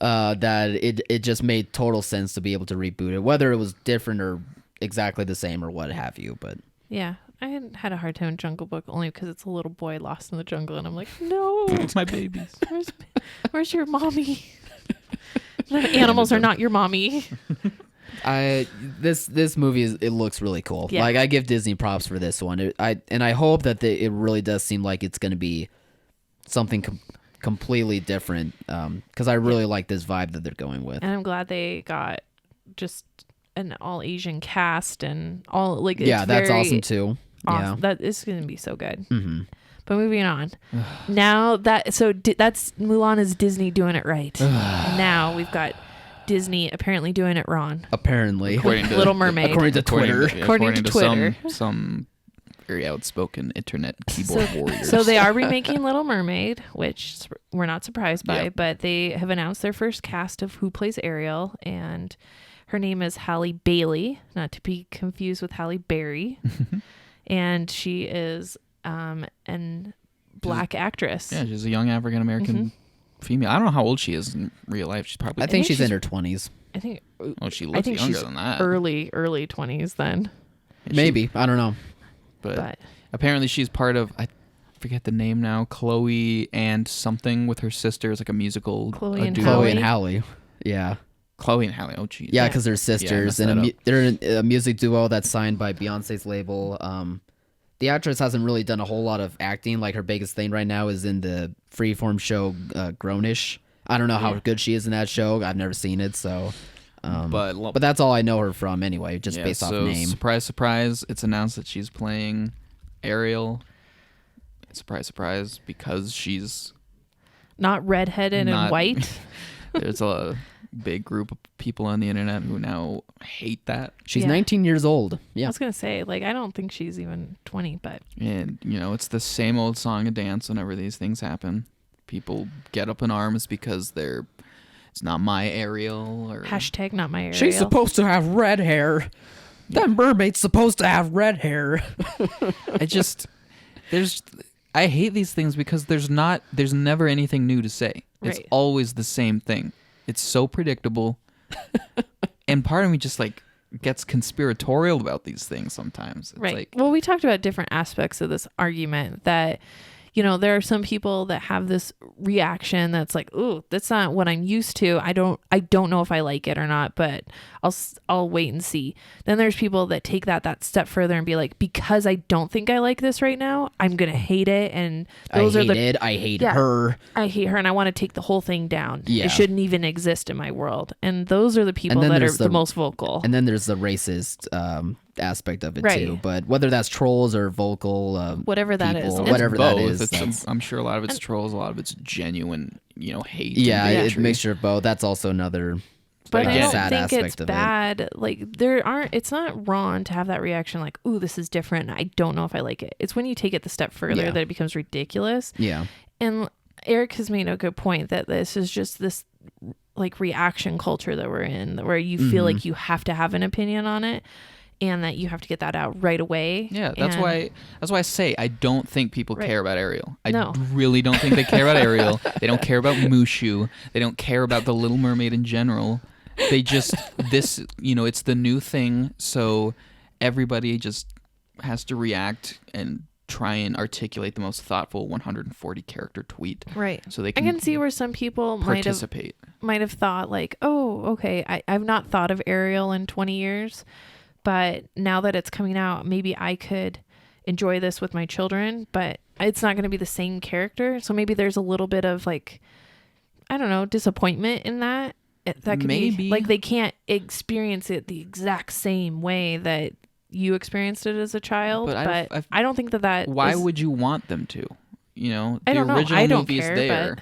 that it just made total sense to be able to reboot it, whether it was different or exactly the same or what have you. But yeah, had a hard time with Jungle Book only because it's a little boy lost in the jungle, and I'm like, no, It's my babies. where's your mommy? Animals are not your mommy. This movie it looks really cool. Yeah. Like I give Disney props for this one. I hope that it really does seem like it's going to be something completely different. Because I really like this vibe that they're going with. And I'm glad they got just an all Asian cast and all like. Yeah, that's very awesome too. Awesome. Yeah, That is going to be so good. Mm-hmm. But moving on. Now that's Mulan is Disney doing it right. And now we've got Disney apparently doing it wrong. Apparently, Little Mermaid. According to Twitter. According to Twitter. Some very outspoken internet keyboard warriors. So they are remaking Little Mermaid, which we're not surprised by, Yep. but they have announced their first cast of who plays Ariel, and her name is Halle Bailey, not to be confused with Halle Berry. And she is an black actress. Yeah, she's a young African American female. I don't know how old she is in real life. She's probably. I think she's in her 20s. I think. Oh, she looks younger she's than that. early 20s then. Maybe, I don't know. But apparently she's part of, I forget the name now, Chloe and something with her sister. It's like a musical. Chloe and Halle. Yeah. Chloe and Halle. Oh, geez. Yeah, because they're sisters, Yeah, and they're a music duo that's signed by Beyonce's label. The actress hasn't really done a whole lot of acting. Like her biggest thing right now is in the freeform show Grownish. I don't know how good she is in that show. I've never seen it, so. But that's all I know her from anyway, just based off name. Surprise, surprise! It's announced that she's playing Ariel. Surprise, surprise! Because she's not redheaded and white. There's a big group of people on the internet who now hate that. She's 19 years old. Yeah. I was gonna say, like, I don't think she's even 20, but And it's the same old song and dance whenever these things happen. People get up in arms because it's not my Ariel or hashtag not my Ariel. She's supposed to have red hair. That mermaid's supposed to have red hair. I hate these things because there's never anything new to say. It's Right. always the same thing. It's so predictable. And part of me just like gets conspiratorial about these things sometimes. It's Right. like, Well, we talked about different aspects of this argument that, there are some people that have this reaction that's like, ooh, that's not what I'm used to. I don't know if I like it or not, but I'll wait and see. Then there's people that take that step further and be like, because I don't think I like this right now, I'm going to hate it. And those I hate her. I hate her and I want to take the whole thing down. Yeah. It shouldn't even exist in my world. And those are the people that are the most vocal. And then there's the racist aspect of it Right. too. But whether that's trolls or vocal, whatever that people, is. whatever that both. is, I'm sure a lot of it's trolls, a lot of it's genuine, hate. yeah, and it's a mixture of both. That's also another. But I don't sad think aspect it's of bad. Like it's not wrong to have that reaction like, ooh, this is different. I don't know if I like it. It's when you take it the step further that it becomes ridiculous. Yeah. And Eric has made a good point that this is just this like reaction culture that we're in, where you feel like you have to have an opinion on it and that you have to get that out right away. Yeah, that's why I say I don't think people care about Ariel. I No. really don't think they care about Ariel. They don't care about Mushu. They don't care about the Little Mermaid in general. They just it's the new thing, so everybody just has to react and try and articulate the most thoughtful 140 character tweet. Right. So they I can can see where some people participate. might have thought like, oh, okay, I've not thought of Ariel in 20 years, but now that it's coming out, maybe I could enjoy this with my children, but it's not going to be the same character. So maybe there's a little bit of like, I don't know, disappointment in that. That could Maybe. be like they can't experience it the exact same way that you experienced it as a child. But I don't think that why would you want them to? The I don't know. original I don't movie care, is there.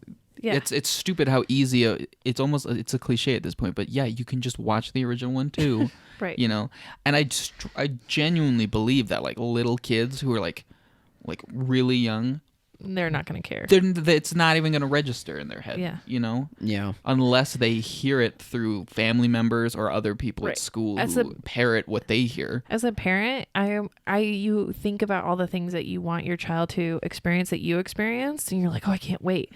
but yeah. It's stupid how easy it's a cliche at this point, but yeah, you can just watch the original one too. Right. And I genuinely believe that like little kids who are like really young they're not going to care. It's not even going to register in their head. Yeah. You know? Yeah. Unless they hear it through family members or other people at school who parrot what they hear. As a parent, you think about all the things that you want your child to experience that you experienced, and you're like, oh, I can't wait.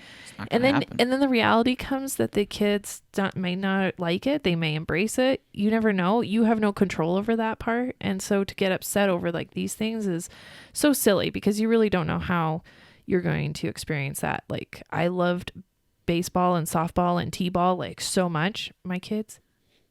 And then the reality comes that the kids may not like it. They may embrace it. You never know. You have no control over that part. And so to get upset over like these things is so silly because you really don't know how you're going to experience that. Like, I loved baseball and softball and t-ball like so much. My kids,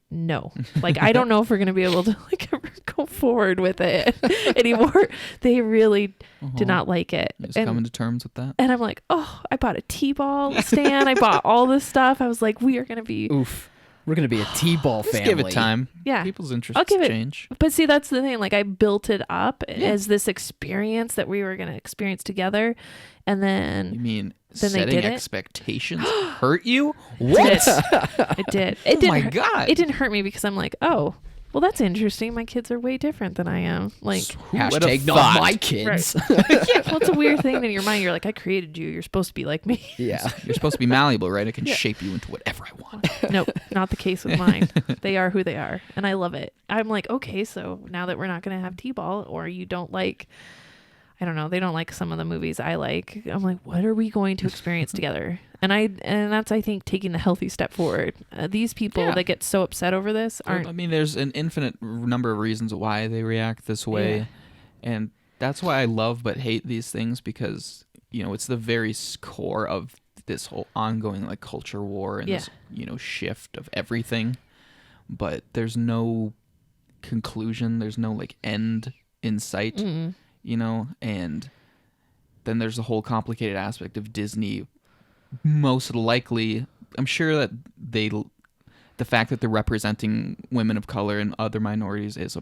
no. Like, I don't know if we're going to be able to like ever go forward with it anymore. They really did not like it. Just coming to terms with that. And I'm like, oh, I bought a t-ball stand. I bought all this stuff. I was like, we are going to be... Oof. We're going to be a t-ball family. Just give it time. Yeah. People's interests change. But see, that's the thing. Like, I built it up as this experience that we were going to experience together. And then... You mean then setting they did expectations hurt you? What? It did. Oh my God. It didn't hurt me because I'm like, oh, well, that's interesting. My kids are way different than I am. Like, hashtag not my kids. Right. Yeah, well, it's a weird thing in your mind. You're like, I created you. You're supposed to be like me. Yeah. You're supposed to be malleable, right? I can shape you into whatever I want. Nope, not the case with mine. They are who they are. And I love it. I'm like, okay, so now that we're not going to have t-ball, or you don't like, I don't know, they don't like some of the movies I like. I'm like, what are we going to experience together? And that's, I think, taking the healthy step forward. These people that get so upset over this aren't... I mean, there's an infinite number of reasons why they react this way. Yeah. And that's why I love but hate these things, because, you know, it's the very core of this whole ongoing, like, culture war and this, you know, shift of everything. But there's no conclusion. There's no, like, end in sight, you know? And then there's the whole complicated aspect of Disney. Most likely, I'm sure that the fact that they're representing women of color and other minorities is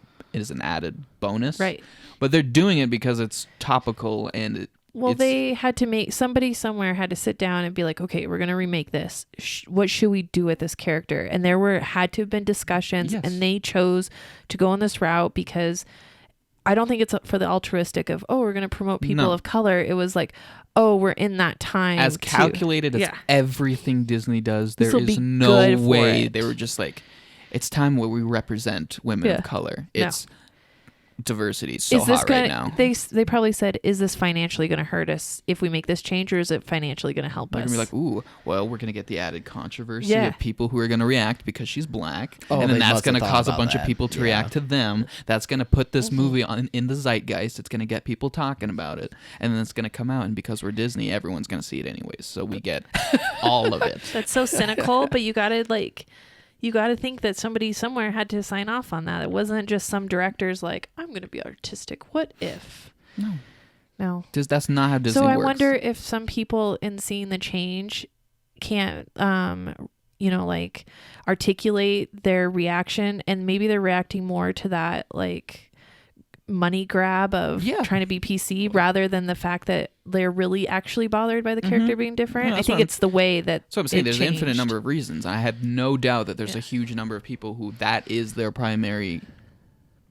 an added bonus, right? But they're doing it because it's topical and they had to somebody somewhere had to sit down and be like, okay, we're gonna remake this. What should we do with this character? And had to have been discussions, and they chose to go on this route because I don't think it's for the altruistic of, oh, we're going to promote people of color. It was like, oh, we're in that time. As calculated as everything Disney does, there is no way they were just like, it's time where we represent women of color. It's diversity is so hot right now. They probably said, is this financially going to hurt us if we make this change, or is it financially going to help us? They're going to be like, ooh, well, we're going to get the added controversy of people who are going to react because she's black. Oh, and then that's going to cause a bunch of people to react to them. That's going to put this movie in the zeitgeist. It's going to get people talking about it. And then it's going to come out. And because we're Disney, everyone's going to see it anyways. So we get all of it. That's so cynical, but you got to think that somebody somewhere had to sign off on that. It wasn't just some director's like, I'm going to be artistic. What if? No. That's not how Disney works. So I works. wonder if some people in seeing the change can't, like articulate their reaction, and maybe they're reacting more to that, like, money grab of trying to be PC rather than the fact that they're really actually bothered by the character being different. I think it's the way that So I'm saying there's changed. an infinite number of reasons. I have no doubt that there's a huge number of people who that is their primary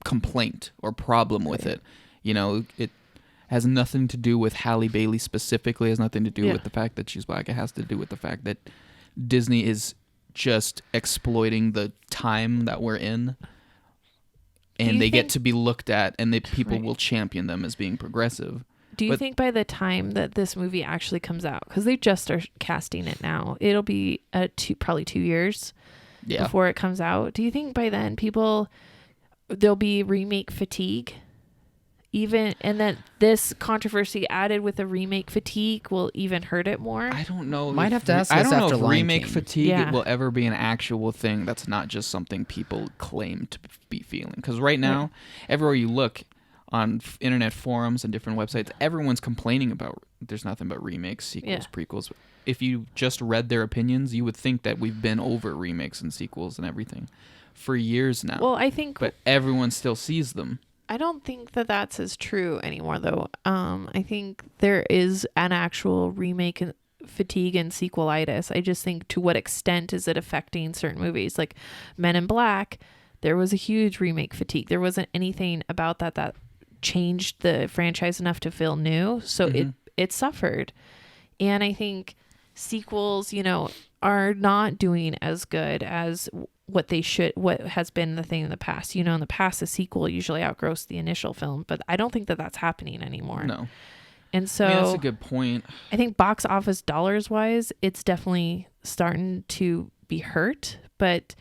complaint or problem with it. You know, it has nothing to do with Halle Bailey specifically. It has nothing to do with the fact that she's black. It has to do with the fact that Disney is just exploiting the time that we're in. And they get to be looked at, and people will champion them as being progressive. Do you think by the time that this movie actually comes out, because they just are casting it now, it'll be probably 2 years before it comes out. Do you think by then there'll be remake fatigue? And that this controversy added with the remake fatigue will even hurt it more? I don't know. Might have to ask I this don't know after if Lion remake King. fatigue will ever be an actual thing that's not just something people claim to be feeling. Because right now, everywhere you look on internet forums and different websites, everyone's complaining about there's nothing but remakes, sequels, prequels. If you just read their opinions, you would think that we've been over remakes and sequels and everything for years now. Well, I think... But everyone still sees them. I don't think that that's as true anymore, though. I think there is an actual remake fatigue and sequelitis. I just think, to what extent is it affecting certain movies? Like Men in Black, there was a huge remake fatigue. There wasn't anything about that changed the franchise enough to feel new. So it suffered. And I think sequels, are not doing as good as what has been the thing in the past. In the past, a sequel usually outgrows the initial film, but I don't think that that's happening anymore. No. And so that's a good point. I think box office dollars wise, it's definitely starting to be hurt, but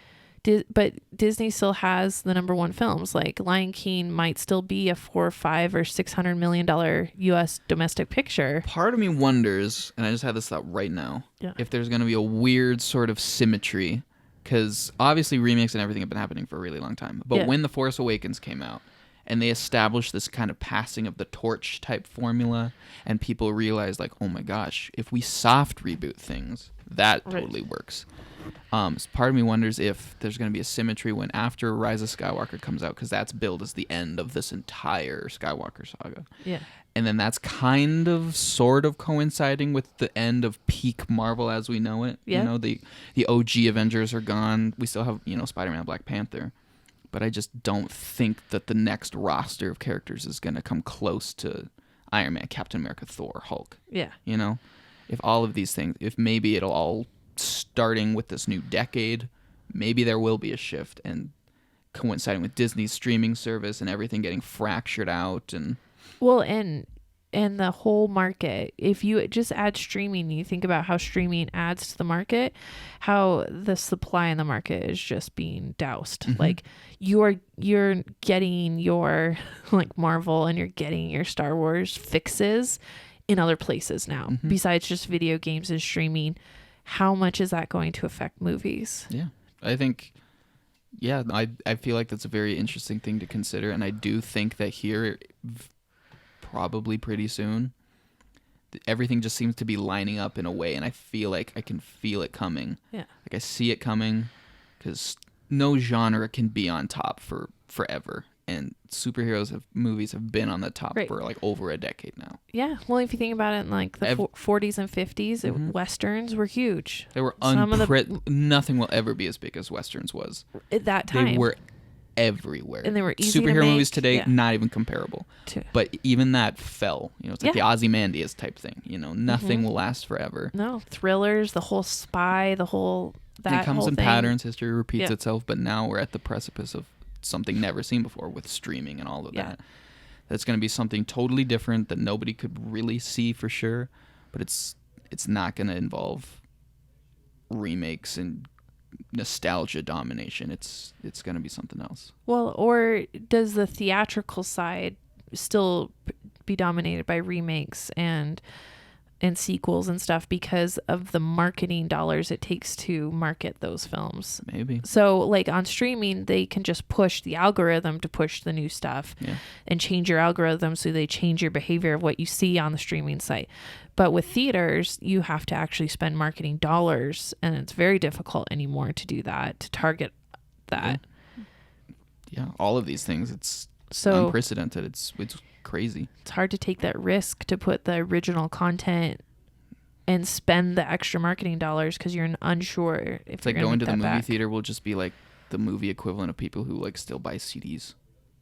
Disney still has the number one films. Like Lion King might still be a $400 or $500 or $600 million U.S. domestic picture. Part of me wonders, and I just had this thought right now, if there's going to be a weird sort of symmetry, because obviously remakes and everything have been happening for a really long time. But when The Force Awakens came out, and they established this kind of passing of the torch type formula, and people realized, like, oh my gosh, if we soft reboot things, that totally works. So part of me wonders if there's going to be a symmetry when after Rise of Skywalker comes out, because that's billed as the end of this entire Skywalker saga. Yeah. And then that's kind of sort of coinciding with the end of peak Marvel as we know it. Yeah. The OG Avengers are gone. We still have, Spider-Man, Black Panther. But I just don't think that the next roster of characters is going to come close to Iron Man, Captain America, Thor, Hulk. Yeah. If all of these things, if maybe it'll all starting with this new decade, maybe there will be a shift, and coinciding with Disney's streaming service and everything getting fractured out. And the whole market, if you just add streaming, you think about how streaming adds to the market, how the supply in the market is just being doused. Mm-hmm. Like you're getting your like Marvel and you're getting your Star Wars fixes in other places now, besides just video games and streaming. How much is that going to affect movies? Yeah, I think, I feel like that's a very interesting thing to consider. And I do think that here, probably pretty soon, everything just seems to be lining up in a way. And I feel like I can feel it coming. Yeah. Like I see it coming, because no genre can be on top for forever. And movies have been on the top for like over a decade now. Yeah. Well, if you think about it in like the 40s and 50s, Westerns were huge. They were nothing will ever be as big as Westerns was. At that time. They were everywhere. And they were easy Superhero to make. movies today, not even comparable. But even that fell. It's like the Ozymandias type thing. Nothing will last forever. No. Thrillers, the whole spy, it comes in patterns. History repeats itself. But now we're at the precipice of something never seen before with streaming and all of that. That's going to be something totally different that nobody could really see for sure, but it's not going to involve remakes and nostalgia domination. It's going to be something else. Well, or does the theatrical side still be dominated by remakes and sequels and stuff because of the marketing dollars it takes to market those films? Maybe. So like on streaming, they can just push the algorithm to push the new stuff and change your algorithm so they change your behavior of what you see on the streaming site. But with theaters, you have to actually spend marketing dollars, and it's very difficult anymore to do that, to target that. Yeah, all of these things, it's unprecedented. It's crazy. It's hard to take that risk to put the original content and spend the extra marketing dollars because you're unsure if it's like going to the movie theater will just be like the movie equivalent of people who like still buy CDs.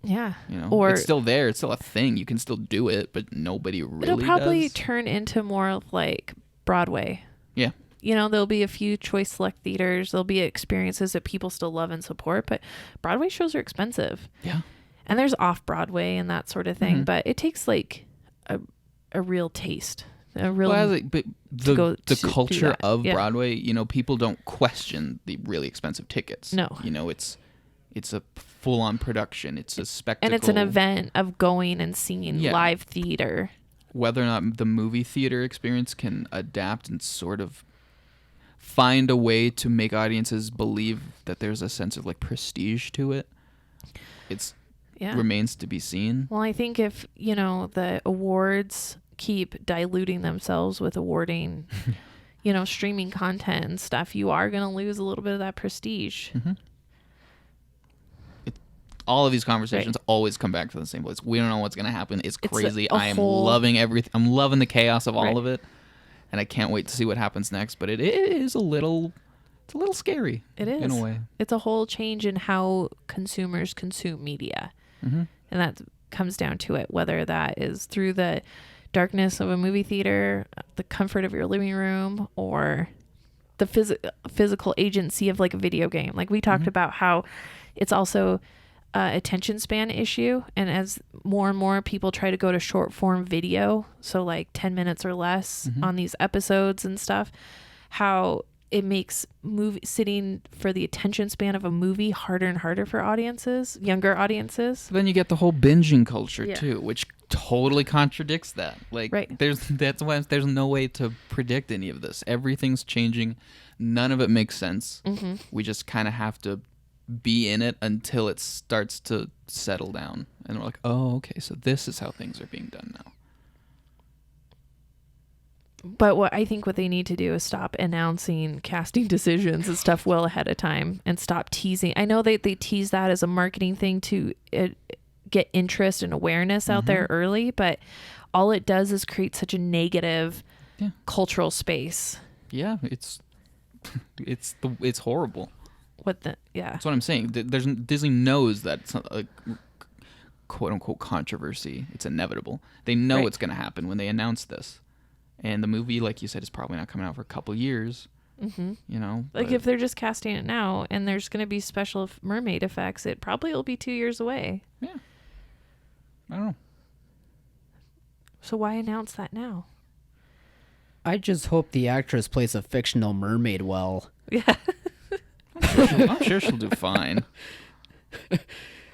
Yeah. Or it's still there. It's still a thing. You can still do it, but nobody really It'll probably does. turn into more of like Broadway. Yeah. There'll be a few choice select theaters. There'll be experiences that people still love and support, but Broadway shows are expensive. Yeah. And there's off-Broadway and that sort of thing, but it takes like a real taste, the culture of Broadway. People don't question the really expensive tickets. No, it's a full-on production. It's a spectacle, and it's an event of going and seeing live theater. Whether or not the movie theater experience can adapt and sort of find a way to make audiences believe that there's a sense of like prestige to it, remains to be seen. Well, I think if, the awards keep diluting themselves with awarding, streaming content and stuff, you are going to lose a little bit of that prestige. Mm-hmm. All of these conversations always come back to the same place. We don't know what's going to happen. It's crazy. I am loving everything. I'm loving the chaos of all of it. And I can't wait to see what happens next. But it is a little scary. It is. In a way. It's a whole change in how consumers consume media. Mm-hmm. And that comes down to it, whether that is through the darkness of a movie theater, the comfort of your living room, or the physical agency of like a video game. Like we talked about how it's also attention span issue, and as more and more people try to go to short form video, so like 10 minutes or less on these episodes and stuff, how it makes sitting for the attention span of a movie harder and harder for audiences, younger audiences. Then you get the whole binging culture too, which totally contradicts that. Like that's why there's no way to predict any of this. Everything's changing. None of it makes sense. We just kind of have to be in it until it starts to settle down, and we're like, oh, okay, so this is how things are being done now. But what they need to do is stop announcing casting decisions and stuff well ahead of time, and stop teasing. I know they tease that as a marketing thing to get interest and awareness out there early, but all it does is create such a negative cultural space. Yeah, it's horrible. That's what I'm saying. Disney knows that it's a quote unquote controversy. It's inevitable. They know it's going to happen when they announce this, and the movie, like you said, is probably not coming out for a couple years. You know, like if they're just casting it now, and there's going to be special mermaid effects, it probably will be 2 years away. Yeah, I don't know. So why announce that now? I just hope the actress plays a fictional mermaid well. Yeah. I'm sure she'll do fine.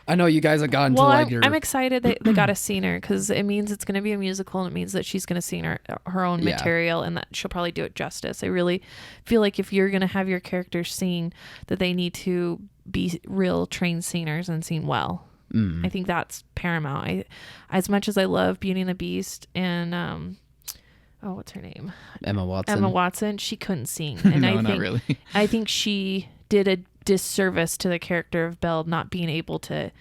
I know you guys have gotten to like your... I'm excited that they got a scener, because it means it's going to be a musical, and it means that she's going to sing her own material, and that she'll probably do it justice. I really feel like if you're going to have your characters sing, that they need to be real trained singers and sing well. I think that's paramount. As much as I love Beauty and the Beast and what's her name? Emma Watson. She couldn't sing, and no, not really. I think she did a disservice to the character of Belle, not being able to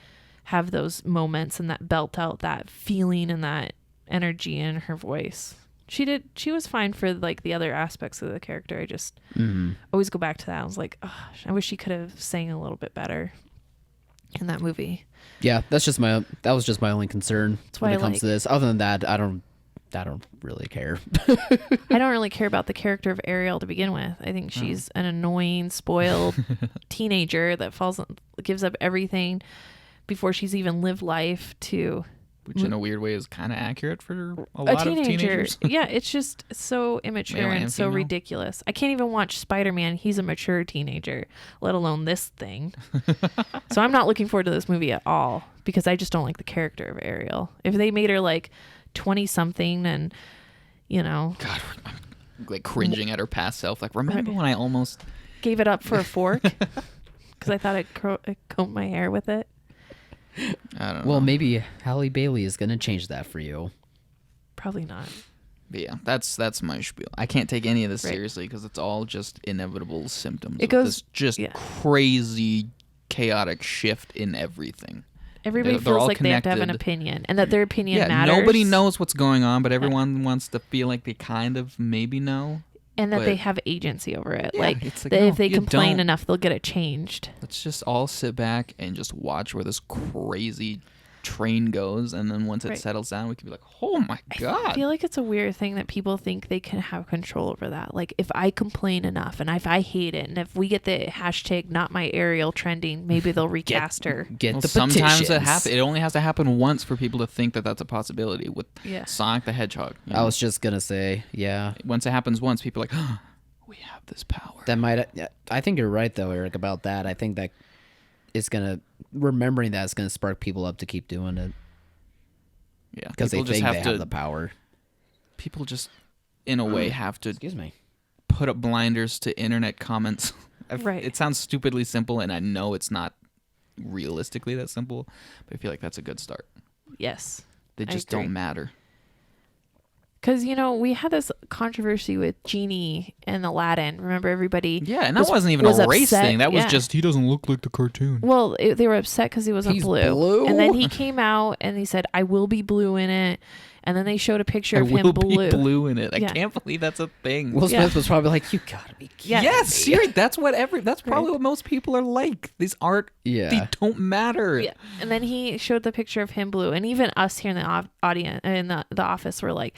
have those moments and that belt out that feeling and that energy in her voice. She was fine for like the other aspects of the character. I just always go back to that. I was like, oh, I wish she could have sang a little bit better in that movie. Yeah, that was just my only concern when it comes to this. Other than that, I don't really care. I don't really care about the character of Ariel to begin with. I think she's an annoying, spoiled teenager that gives up everything before she's even lived life to... Which in a weird way is kind of accurate for a lot of teenagers. Yeah, it's just so immature and so ridiculous. I can't even watch Spider-Man. He's a mature teenager, let alone this thing. So I'm not looking forward to this movie at all, because I just don't like the character of Ariel. If they made her like 20-something and, you know... God, I'm like cringing at her past self. Like, remember when I almost... Gave it up for a fork? Because I thought I'd comb my hair with it. I don't know. Well, maybe Halle Bailey is going to change that for you. Probably not. But yeah, that's my spiel. I can't take any of this seriously, because it's all just inevitable symptoms of this just crazy, chaotic shift in everything. Everybody feels like they have to have an opinion, and that their opinion matters. Nobody knows what's going on, but everyone wants to feel like they kind of maybe know. And that they have agency over it. Yeah, if they complain enough, they'll get it changed. Let's just all sit back and just watch where this crazy train goes, and then once it settles down, we can be like, oh my God. I feel like it's a weird thing that people think they can have control over that. Like, if I complain enough, and if I hate it, and if we get the hashtag not my Ariel trending, maybe they'll recast her. Sometimes it happens. It only has to happen once for people to think that that's a possibility with Sonic the Hedgehog. You know? I was just going to say, once it happens once, people are like, oh, we have this power. I think you're right, though, Eric, about that. I think that remembering that is going to spark people up to keep doing it. Yeah, because they think they have the power. People just, in a way, have to put up blinders to internet comments. It sounds stupidly simple, and I know it's not realistically that simple, but I feel like that's a good start. Yes. They just don't matter. Because, we had this controversy with Genie and Aladdin. Remember, everybody... Yeah, and that wasn't even a race thing. That was just, he doesn't look like the cartoon. Well, they were upset because he wasn't blue. And then he came out and he said, I will be blue in it. And then they showed a picture I of him will blue. be blue in it. I Yeah. can't believe that's a thing. Will Yeah. Smith was probably like, "You gotta be kidding Yeah. Yes, me." seriously, that's probably what most people are like. These aren't. Yeah. They don't matter. Yeah. And then he showed the picture of him blue, and even us here in the audience in the office were like,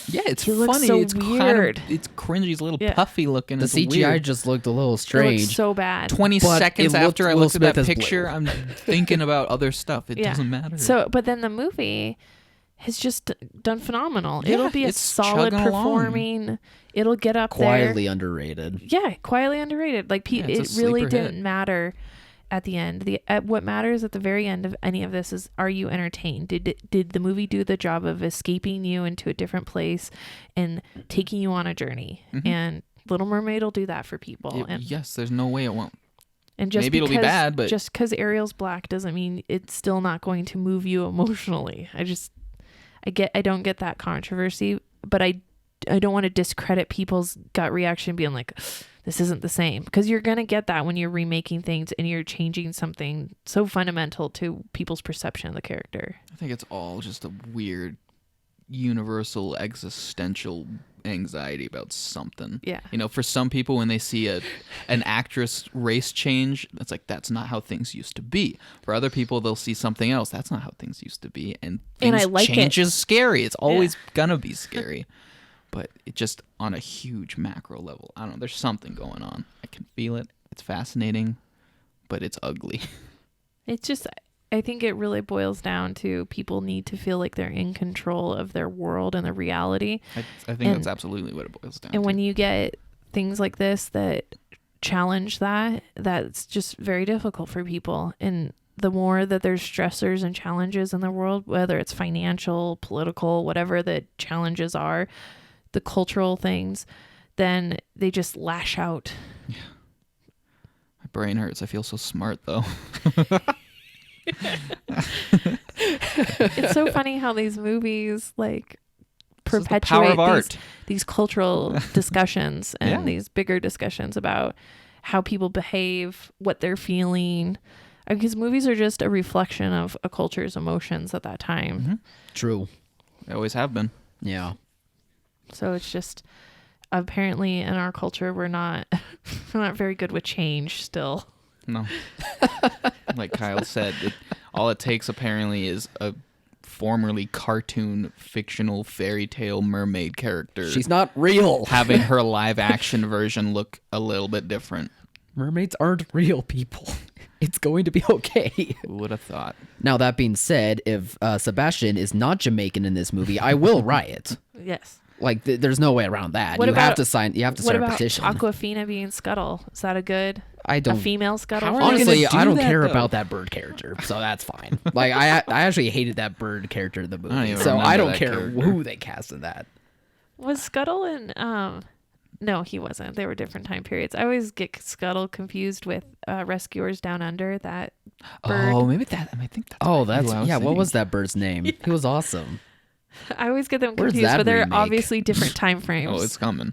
Yeah, it's He looks funny. so It's weird. it's cringy. It's a little Yeah. puffy looking. The It's CGI weird. just looked a little it strange. looks so bad. 20 But seconds it looked after I Will looked at Smith that as blue. picture, I'm thinking about other stuff. It Yeah. doesn't matter. So, but then the movie has just done phenomenal. Yeah, It'll be a it's solid chugging along. performing. It'll get up Quietly underrated. there. Yeah, quietly underrated. Like Yeah, it it's a really sleeper didn't hit. matter at the end. What matters at the very end of any of this is, are you entertained? Did the movie do the job of escaping you into a different place and taking you on a journey? Mhm. And Little Mermaid will do that for people. Yes, there's no way it won't. And just Maybe it'll be because- bad, but- just because Ariel's black doesn't mean it's still not going to move you emotionally. I don't get that controversy, but I don't want to discredit people's gut reaction being like, this isn't the same, because you're going to get that when you're remaking things and you're changing something so fundamental to people's perception of the character. I think it's all just a weird, universal, existential anxiety about something. Yeah. You know, for some people, when they see an actress race change, it's like, that's not how things used to be. For other people, they'll see something else. That's not how things used to be. And I like it. change is scary. It's always gonna be scary. But it just on a huge macro level, I don't know. There's something going on. I can feel it. It's fascinating, but it's ugly. It's just, I think it really boils down to people need to feel like they're in control of their world and their reality. I think that's absolutely what it boils down to. And when you get things like this that challenge that, that's just very difficult for people. And the more that there's stressors and challenges in the world, whether it's financial, political, whatever the challenges are, the cultural things, then they just lash out. My brain hurts. I feel so smart, though. It's so funny how these movies like This is the power perpetuate of art. these cultural discussions and Yeah. these bigger discussions about how people behave, what they're feeling. Because movies are just a reflection of a culture's emotions at that time. Mm-hmm. True. They always have been. Yeah. So it's just, apparently in our culture we're not we're not very good with change still. No. Like Kyle said, all it takes apparently is a formerly cartoon, fictional fairy tale mermaid character. She's not real. having her live action version look a little bit different. Mermaids aren't real people. It's going to be okay. Who would have thought? Now, that being said, if Sebastian is not Jamaican in this movie, I will riot. Yes. Like, there's no way around that. What You have about- to sign. You have to What start a about petition. Aquafina being Scuttle? Is that a I don't. female Scuttle? How are they Honestly, gonna I do don't that, care though? about that bird character, so that's fine. Like, I actually hated that bird character in the don't movie, even so I remember don't that care character. who they cast in that. Was Scuttle in no, he wasn't. They were different time periods. I always get Scuttle confused with Rescuers Down Under, that bird. Oh, maybe that. I think that's. Oh, who I was what thinking. was that bird's name? He was awesome. I always get them Where's confused, that but they're remake? obviously different time frames. Oh, it's coming.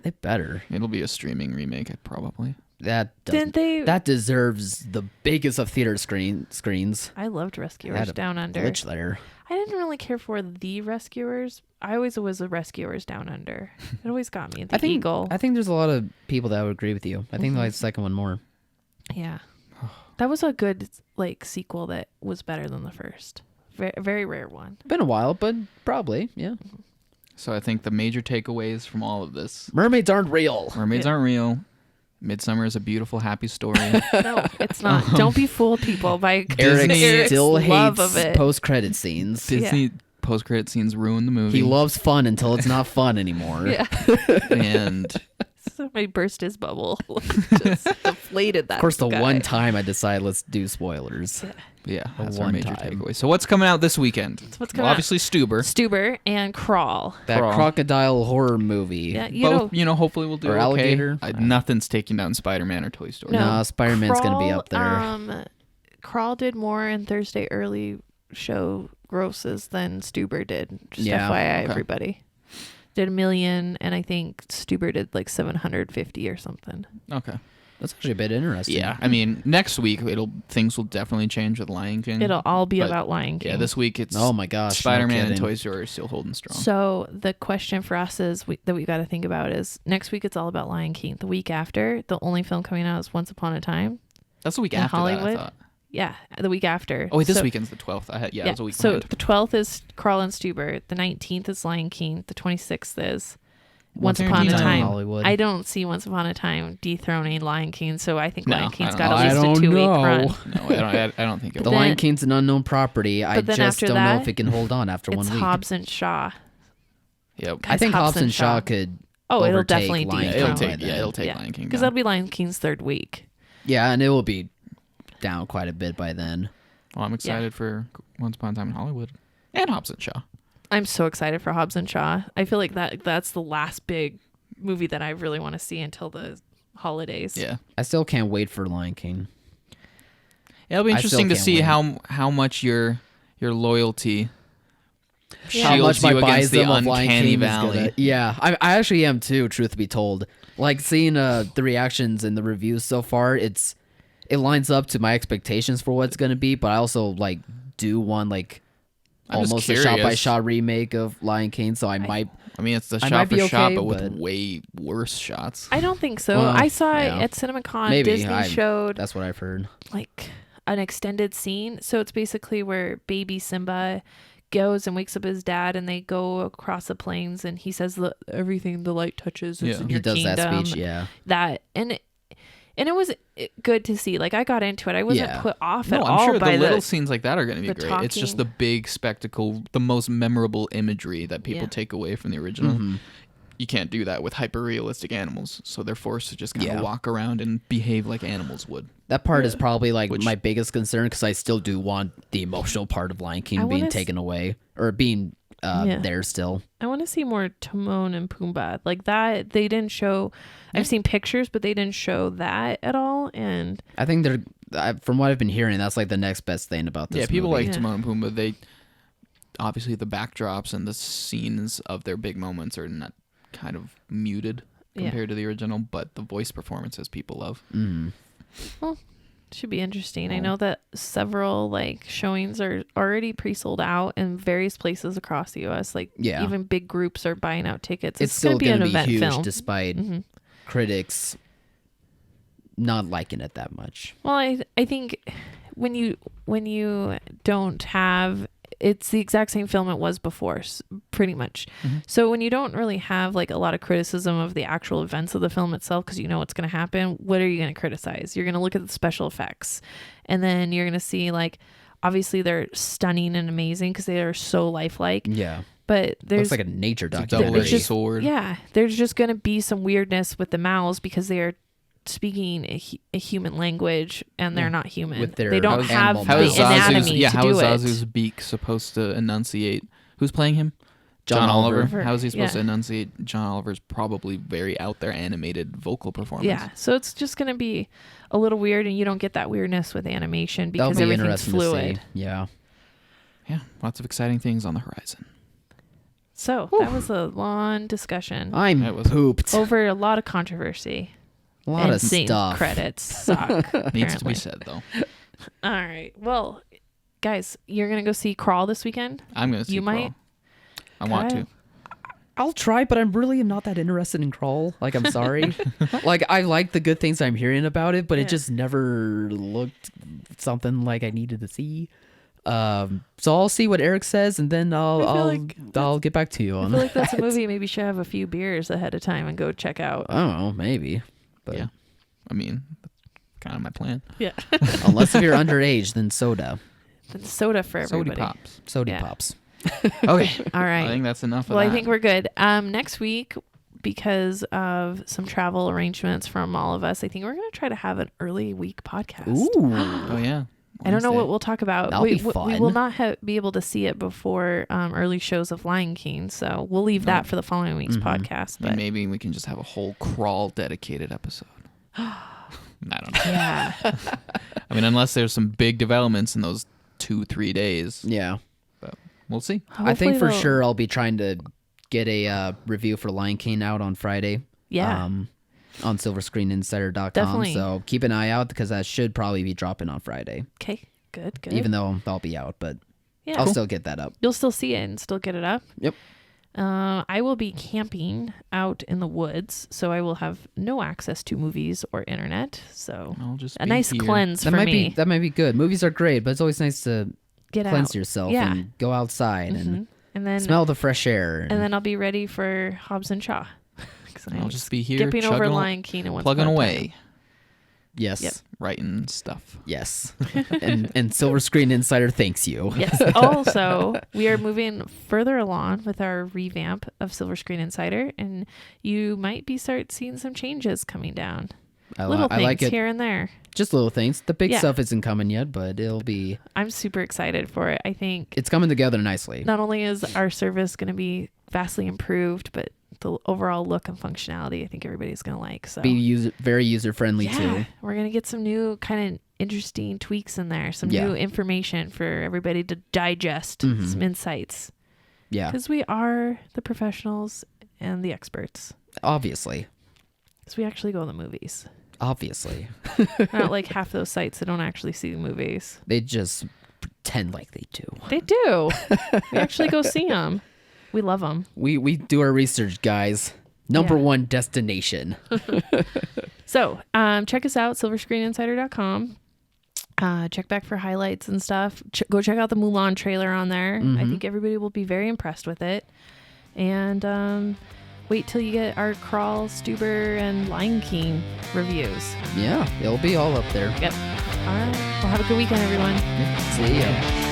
They better. It'll be a streaming remake, probably. That Didn't they? that deserves the biggest of theater screens. I loved Had Rescuers a Down Under. glitch there. I didn't really care for the Rescuers. I always was a Rescuers Down Under. It always got me. The Eagle. I think there's a lot of people that would agree with you. I think I like the second one more. Yeah. That was a good like sequel that was better than the first. Very rare one. Been a while, but probably, yeah. So I think the major takeaways from all of this: Mermaids aren't real. mermaids aren't real. Midsommar is a beautiful, happy story. No, it's not. Don't be fooled, people, by Eric Eric's still love hates of it. post-credit scenes. Disney post-credit scenes ruined the movie. He loves fun until it's not fun anymore. Yeah. and Somebody burst his bubble. Just deflated that. Of course, the guy. one time I decided let's do spoilers. yeah, that's our one major time. takeaway. So what's coming out this weekend? what's coming out. Obviously, Stuber. Stuber and Crawl. That Crawl. crocodile horror movie. Yeah, you Both, know. hopefully we'll do Or okay. alligator. Nothing's taking down Spider-Man or Toy Story. No, Nah, Spider-Man's gonna be up there. Crawl did more in Thursday early show grosses than Stuber did. Just Yeah, FYI, okay. everybody. Did 1 million, and I think Stuber did like 750 or something. Okay. That's actually a bit interesting. Yeah, I mean, next week things will definitely change with Lion King. It'll all be about Lion King. Yeah, this week it's oh my gosh, Spider-Man no and Toy Story are still holding strong. So the question for us is that we've got to think about is next week it's all about Lion King. The week after, the only film coming out is Once Upon a Time. That's the week in after Hollywood. that, I thought. Yeah, the week after. Oh wait, this weekend's the 12th. It was a week so behind. the 12th is Carl and Stuber. The 19th is Lion King. The 26th is Once Upon a Time. Hollywood. I don't see Once Upon a Time dethroning Lion King, so I think No, Lion King's I got don't at least know. a 2 week run. No, I don't think it The will. Lion King's an unknown property. I then just after don't know that, if it can hold on after 1 It's week. Hobbs and Shaw. Yep. I think Hobbs and Shaw Shaw could Oh, it'll overtake definitely Lion dethrone. King It'll by take then. it'll take Lion King because down. that'll be Lion King's 3rd week. Yeah, and it will be down quite a bit by then. Well, I'm excited for Once Upon a Time in Hollywood and Hobbs and Shaw. I'm so excited for Hobbs and Shaw. I feel like that's the last big movie that I really want to see until the holidays. Yeah. I still can't wait for Lion King. It'll be I interesting to still see can't how much your loyalty Yeah. How shields much you my against the biasm of Lion uncanny King valley. is gonna. Yeah, I actually am too. Truth be told, like seeing the reactions and the reviews so far, it lines up to my expectations for what it's gonna be. But I also like do want like I'm just almost a curious. shot by shot remake of Lion King. So I might. I mean, it's the I shot might for be shot, okay, but with but- way worse shots. I don't think so. Well, I saw it yeah. at CinemaCon. Maybe Disney showed That's what I've heard. like an extended scene. So it's basically where baby Simba goes and wakes up his dad, and they go across the plains, and he says everything the light touches is Yeah. in He your does kingdom. that speech. Yeah. That and it was good to see. Like I got into it. I wasn't Yeah. put off No, at I'm all sure by the little scenes like that are going to be the great. It's just the talking. big spectacle, the most memorable imagery that people Yeah. take away from the original. Mm-hmm. You can't do that with hyper-realistic animals, so they're forced to just kind of Yeah. walk around and behave like animals would. That part is probably like Which- my biggest concern because I still do want the emotional part of Lion I King wanna being s- taken away or being Yeah. there still. I want to see more Timon and Pumbaa. Like that, they didn't show. I've seen pictures, but they didn't show that at all. And I think from what I've been hearing, that's like the next best thing about this. Yeah, people movie. like Yeah. Timon and Pumbaa. They obviously the backdrops and the scenes of their big moments are not kind of muted Yeah. compared to the original, but the voice performances people love. Mm. should be interesting. I Oh. know that several like showings are already pre-sold out in various places across the U.S. Like Yeah. even big groups are buying out tickets. It's going still to be going an to be event huge film. despite Mhm. critics not liking it that much. Well, I think when you don't have, it's the exact same film it was before, pretty much. Mm-hmm. So when you don't really have like a lot of criticism of the actual events of the film itself, because you know what's going to happen, what are you going to criticize? You're going to look at the special effects, and then you're going to see like, obviously they're stunning and amazing because they are so lifelike. Yeah. But there's Looks like a nature It's a documentary. double-edged sword. yeah, there's just going to be some weirdness with the mouths because they are speaking a human language and they're not human. With their They don't how's have animal the mouths. How is Zazu's, anatomy to how do is it. Zazu's beak supposed to enunciate? Who's playing him? John Oliver. How is he supposed to Yeah. enunciate? John Oliver's probably very out there animated vocal performance. Yeah, so it's just going to be a little weird, and you don't get that weirdness with animation That'll because be everything's interesting fluid. to see. Yeah. Yeah, lots of exciting things on the horizon. So that was a long discussion I'm That was- pooped. over a lot of controversy. A lot and of scene stuff. credits suck. Needs to apparently. be said though. All right. Well, guys, you're going to go see Crawl this weekend? I'm gonna see. You might- Crawl. I want Okay. to. I'll try, but I'm really not that interested in Crawl. Like, I'm sorry. Like, I like the good things I'm hearing about it, but Yeah. it just never looked something like I needed to see. So I'll see what Eric says, and then I'll get back to you I on feel like that's a that. movie maybe you should have a few beers ahead of time and go check out. I don't know, maybe. But Yeah. I mean, kind of my plan. Yeah. unless if you're underage, then soda. The soda for Sody everybody. pops. Soda Yeah. pops. Okay. All right. I think that's enough of Well, that. I think we're good. Next week, because of some travel arrangements from all of us, I think we're going to try to have an early week podcast. Ooh. Oh yeah. I don't know Wednesday. what we'll talk about. That'll we, be we fun. will not be able to see it before early shows of Lion King, so we'll leave that for the following week's podcast. And But maybe we can just have a whole Crawl dedicated episode. I don't know. yeah, I mean, unless there's some big developments in those 2-3 days, Yeah. but we'll see. I think Hopefully for they'll- sure I'll be trying to get a review for Lion King out on Friday. Yeah. on silverscreeninsider.com. Definitely. So keep an eye out because that should probably be dropping on Friday. Okay, good. Even though I'll be out, but yeah, I'll still get that up. You'll still see it and still get it up. Yep. I will be camping out in the woods, so I will have no access to movies or internet. So I'll just a be nice here. cleanse That for might me. that might be good. Movies are great, but it's always nice to Get cleanse out. yourself Yeah. and go outside and then smell the fresh air. and then I'll be ready for Hobbs and Shaw. 'Cause I'll I'm just be here skipping over chugging- Lion King and plugging away, yes, Yep. writing stuff. yes, and Silver Screen Insider thanks you. Yes. Also, we are moving further along with our revamp of Silver Screen Insider, and you might start seeing some changes coming down. Little I things like it. here and there. Just little things. The big Yeah. stuff isn't coming yet, but it'll be. I'm super excited for it. I think It's coming together nicely. not only is our service going to be vastly improved, but the overall look and functionality, I think everybody's going to like. So Be very user friendly too. we're going to get some new kind of interesting tweaks in there, some Yeah. new information for everybody to digest, some insights. Yeah, Because we are the professionals and the experts. obviously. Because we actually go to the movies. Obviously. Not like half those sites that don't actually see the movies. They just pretend like they do. They do. We actually go see them. We love them. We do our research, guys. Number Yeah. one destination. So check us out, silverscreeninsider.com. Check back for highlights and stuff. Go check out the Mulan trailer on there. I think everybody will be very impressed with it. And wait till you get our Crawl, Stuber, and Lion King reviews. Yeah, it'll be all up there. Yep. All right. Well, have a good weekend, everyone. See ya.